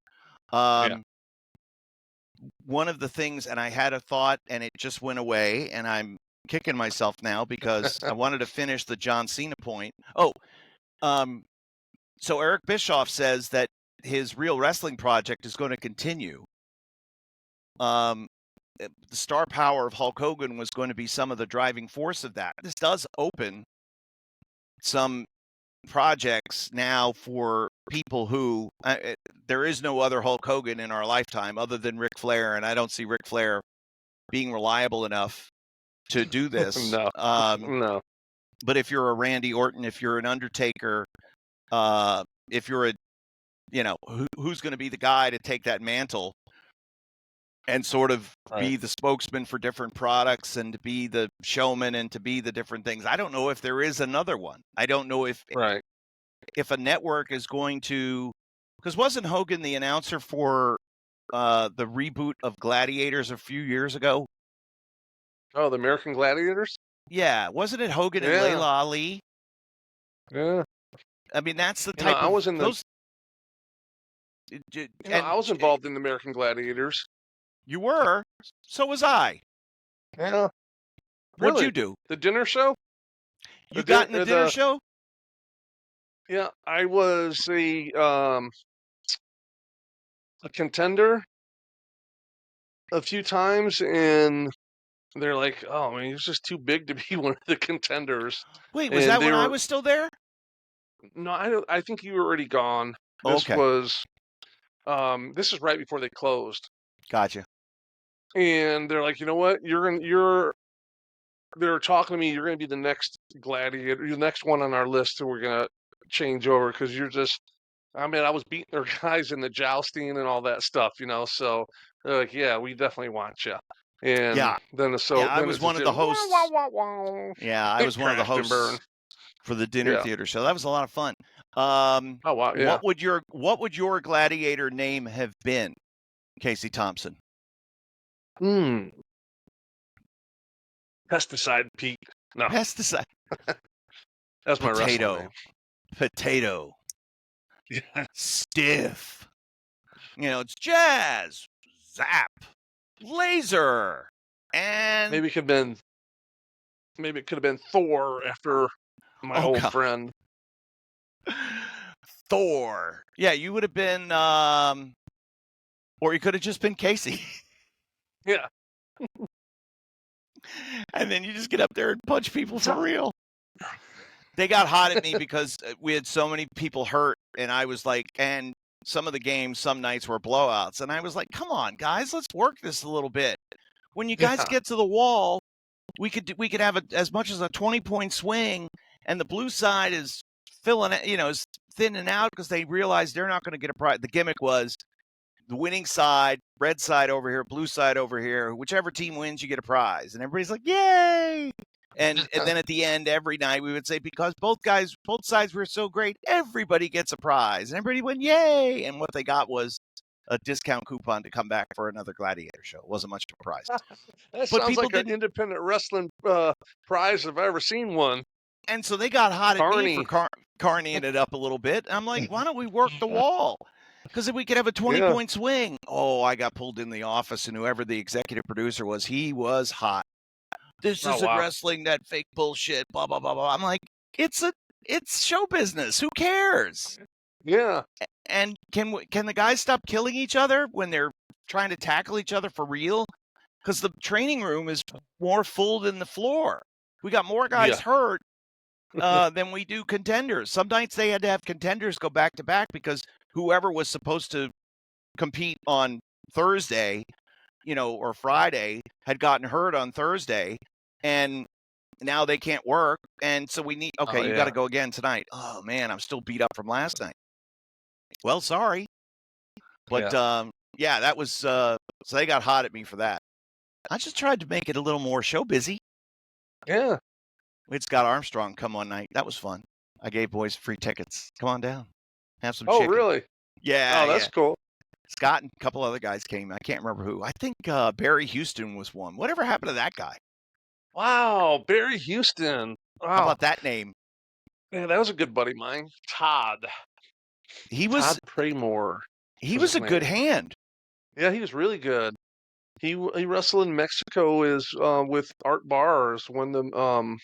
One of the things, and I had a thought and it just went away, and I'm kicking myself now because I wanted to finish the John Cena point. So Eric Bischoff says that his Real Wrestling project is going to continue. The star power of Hulk Hogan was going to be some of the driving force of that. This does open some projects now for people who there is no other Hulk Hogan in our lifetime other than Ric Flair, and I don't see Ric Flair being reliable enough to do this. No. But if you're a Randy Orton, if you're an Undertaker, if you're who's going to be the guy to take that mantle and sort of be the spokesman for different products and to be the showman and to be the different things. I don't know if there is another one. I don't know if a network is going to, because wasn't Hogan the announcer for the reboot of Gladiators a few years ago? Oh, the American Gladiators? Yeah. Wasn't it Hogan and Layla Ali? Yeah. I mean, that's the type I was of... in the... I was involved in the American Gladiators. You were? So was I. Yeah. What'd you do? The dinner show? You got in the dinner show? Yeah, I was a contender a few times, and they're like, "Oh, man, he's just too big to be one of the contenders." Wait, was that when I was still there? No, I think you were already gone. This was, this is right before they closed. Gotcha. And they're like, "You know what? You're were talking to me, you're going to be the next gladiator, you're the next one on our list, so we're going to change over because you're just. I mean, I was beating their guys in the jousting and all that stuff, so they're like, yeah, we definitely want you. And Yeah. then I then was it one just of did the wah, wah, hosts. wah, wah. Yeah, I It was one of the crashed and burned. hosts for the dinner Yeah. theater show. That was a lot of fun. Oh wow, yeah. What would your gladiator name have been, Casey Thompson? Pesticide Pete. No, Pesticide. that's my wrestling name. Potato. Yeah. Stiff. It's Jazz, Zap, Laser, and Maybe it could have been Thor after my old God, friend. Thor. Yeah, you would have been, or you could have just been Casey. Yeah. And then you just get up there and punch people for real. They got hot at me because we had so many people hurt, and I was like, and some of the games, some nights were blowouts, and I was like, come on, guys, let's work this a little bit. When you guys get to the wall, we could have as much as a 20-point swing, and the blue side is filling it, is thinning out because they realize they're not going to get a prize. The gimmick was the winning side, red side over here, blue side over here. Whichever team wins, you get a prize, and everybody's like, yay! And then at the end, every night we would say, because both sides were so great, everybody gets a prize. And everybody went, yay! And what they got was a discount coupon to come back for another gladiator show. It wasn't much of a prize. That sounds like an independent wrestling prize if I ever seen one. And so they got hot at me for carnying it up a little bit. I'm like, why don't we work the wall? Because if we could have a 20-point swing. Oh, I got pulled in the office, and whoever the executive producer was, he was hot. This isn't wrestling, that fake bullshit, blah, blah, blah, blah. I'm like, it's show business. Who cares? Yeah. And can the guys stop killing each other when they're trying to tackle each other for real? Because the training room is more full than the floor. We got more guys hurt than we do contenders. Some nights they had to have contenders go back to back because whoever was supposed to compete on Thursday, or Friday, had gotten hurt on Thursday, and now they can't work. And so we need, you got to go again tonight. Oh man, I'm still beat up from last night. Well, sorry. But that was, so they got hot at me for that. I just tried to make it a little more show busy. Yeah. We had Scott Armstrong come one night. That was fun. I gave boys free tickets. Come on down. Have some chicken. Oh, really? Yeah. Oh, that's cool. Scott and a couple other guys came. I can't remember who. I think Barry Houston was one. Whatever happened to that guy? Wow, Barry Houston. Wow. How about that name? Yeah, that was a good buddy of mine. Todd. Todd Praymore. He was a good hand. Yeah, he was really good. He wrestled in Mexico with Art Bars, when the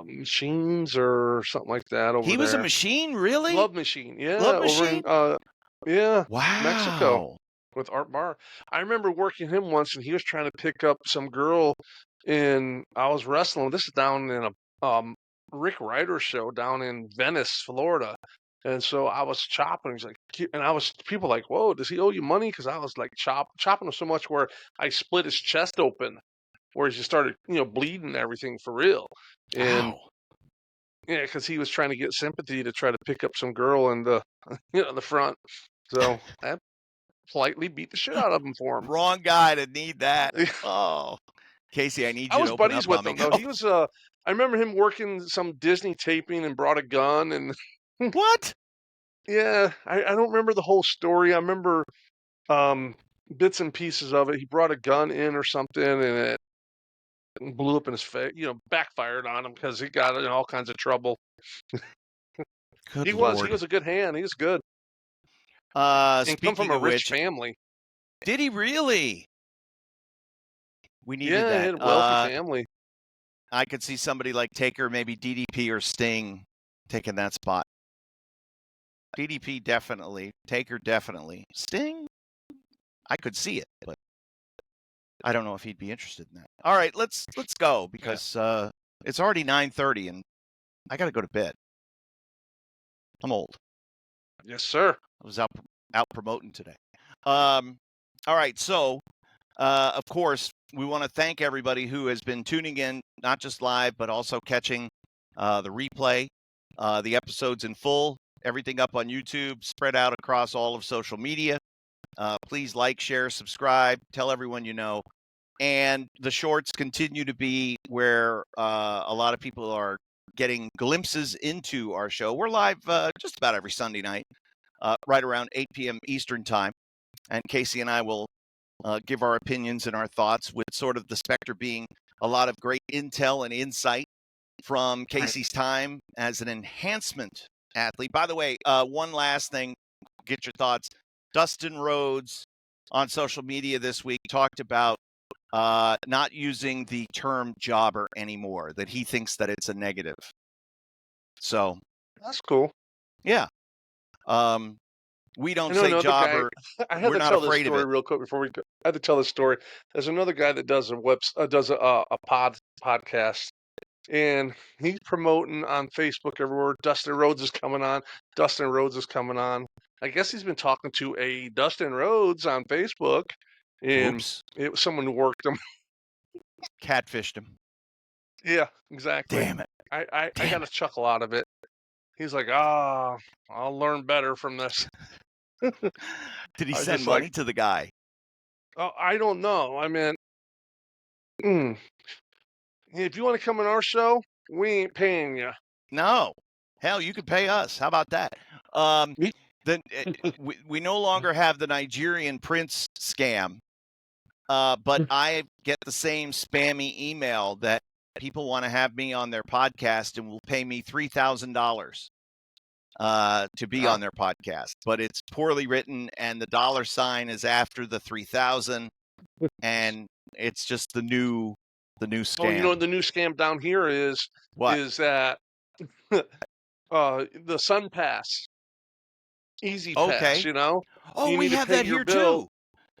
machines or something like that over there. He was a machine, really? Love Machine, yeah. Love Machine? Over in, wow. Mexico with Art Bar. I remember working him once, and he was trying to pick up some girl, and I was wrestling. This is down in a Rick Ryder show down in Venice, Florida. And so I was chopping. He's like, and people like, whoa, does he owe you money? Because I was like chopping him so much where I split his chest open, where he just started, bleeding and everything for real. And yeah, because he was trying to get sympathy to try to pick up some girl in the, the front. So I politely beat the shit out of him for him. Wrong guy to need that. Oh, Casey, I need you to open up. I was buddies with him, though. He was I remember him working some Disney taping and brought a gun and. What? Yeah, I don't remember the whole story. I remember bits and pieces of it. He brought a gun in or something, and it blew up in his face. Backfired on him because he got in all kinds of trouble. He was a good hand. He was good. And come from a rich family. Did he really? We needed that. Yeah, he had a wealthy family. I could see somebody like Taker, maybe DDP or Sting, taking that spot. DDP definitely. Taker definitely. Sting? I could see it, but I don't know if he'd be interested in that. All right, let's go because it's already 9:30 and I got to go to bed. I'm old. Yes, sir. I was out promoting today. All right, so Of course, we want to thank everybody who has been tuning in, not just live, but also catching the replay, the episodes in full, everything up on YouTube, spread out across all of social media. Please like, share, subscribe, tell everyone you know. And the shorts continue to be where a lot of people are getting glimpses into our show. We're live just about every Sunday night, right around 8 p.m. Eastern time. And Casey and I will give our opinions and our thoughts, with sort of the specter being a lot of great intel and insight from Casey's time as an enhancement athlete. By the way, one last thing, get your thoughts. Dustin Rhodes on social media this week talked about not using the term jobber anymore, that he thinks that it's a negative. So That's cool. yeah, we don't I know say another jobber. guy. I had We're to not tell this afraid of story it. real quick before we go. I had to tell this story. There's another guy that does a podcast, and he's promoting on Facebook everywhere. Dustin Rhodes is coming on. Dustin Rhodes is coming on. I guess he's been talking to a Dustin Rhodes on Facebook, and Oops, it was someone who worked him. catfished him. Yeah, exactly. Damn it. I got a chuckle out of it. He's like, I'll learn better from this. Did he I was send just like, money to the guy? oh, I don't know. I mean, mm, if you want to come on our show, we ain't paying you. No. Hell, you could pay us. How about that? Then we no longer have the Nigerian prince scam, but I get the same spammy email that people want to have me on their podcast and will pay me $3,000 to be on their podcast. But it's poorly written, and the dollar sign is after the 3,000, and it's just the new scam. Oh, you know what the new scam down here is? What? Is that the Sun Pass, Easy Pass? Okay. You know, Oh, you we need to have pay that your here bill, too.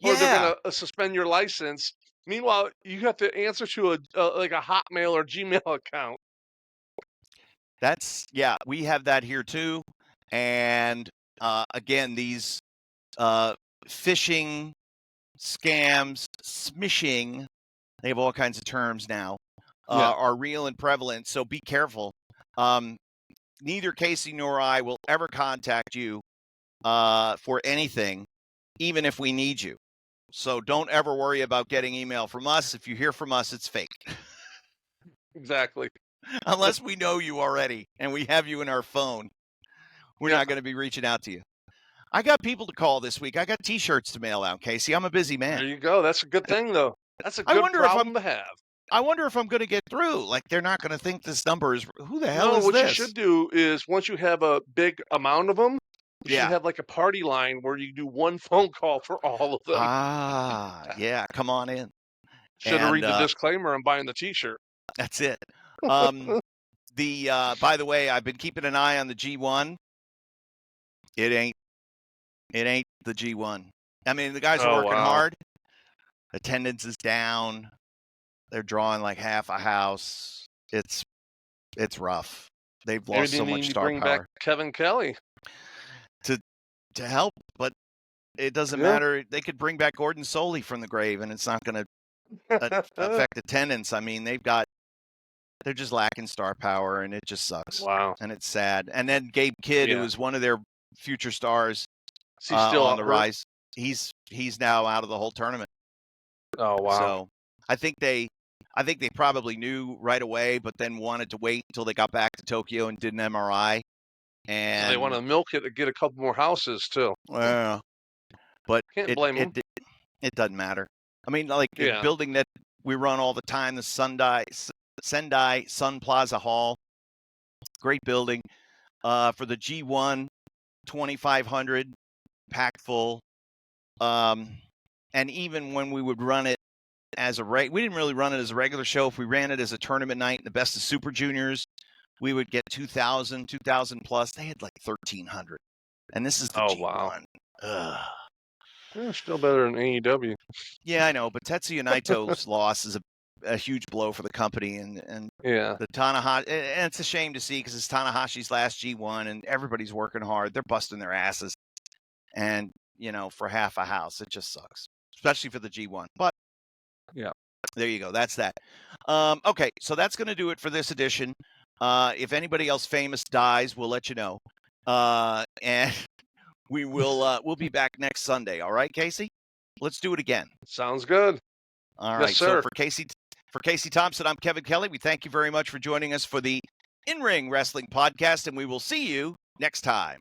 or they're Yeah. gonna suspend your license. Meanwhile, you have to answer to like a Hotmail or Gmail account. We have that here too. And again, these phishing, scams, smishing, they have all kinds of terms now, are real and prevalent. So be careful. Neither Casey nor I will ever contact you for anything, even if we need you. So don't ever worry about getting email from us. If you hear from us, it's fake. Exactly. Unless we know you already and we have you in our phone. We're not going to be reaching out to you. I got people to call this week. I got T-shirts to mail out, Casey. I'm a busy man. There you go. That's a good thing, though. That's a good problem to have. I wonder if I'm going to get through. Like, they're not going to think this number is, who the hell is what this? you should do is, once you have a big amount of them, you should Yeah. have like a party line where you do one phone call for all of them. Yeah. Come on in. Should have read the disclaimer on buying the T-shirt. That's it. By the way, I've been keeping an eye on the G1. It ain't the G1. I mean, the guys are working hard. Attendance is down. They're drawing like half a house. It's rough. They've lost so much star bring power. back Kevin Kelly to help, but it doesn't matter. They could bring back Gordon Soley from the grave, and it's not going to affect attendance. I mean, they're just lacking star power, and it just sucks. Wow. And it's sad. And then Gabe Kidd, who was one of their future stars, is he still on the rise. He's now out of the whole tournament. Oh wow. So I think they probably knew right away, but then wanted to wait until they got back to Tokyo and did an MRI. And so they want to milk it to get a couple more houses too. Well, but can't blame them. It doesn't matter. I mean, like a building that we run all the time, the Sendai Sun Plaza Hall, great building. For the G1, 2,500, packed full. And even when we would run it as we didn't really run it as a regular show. If we ran it as a tournament night, the best of Super Juniors, we would get 2,000 plus. They had like 1,300. And this is the G1. Wow. Still better than AEW. Yeah, I know, but Tetsuya Naito's loss is a huge blow for the company, and the Tanahashi, and it's a shame to see because it's Tanahashi's last G1, and everybody's working hard. They're busting their asses, and for half a house, it just sucks, especially for the G1. But There you go. That's that. Okay, so that's going to do it for this edition. If anybody else famous dies, we'll let you know. And we'll be back next Sunday. All right, Casey? Let's do it again. Sounds good. All Yes, right. sir. So for Casey Thompson, I'm Kevin Kelly. We thank you very much for joining us for the In Ring Wrestling Podcast, and we will see you next time.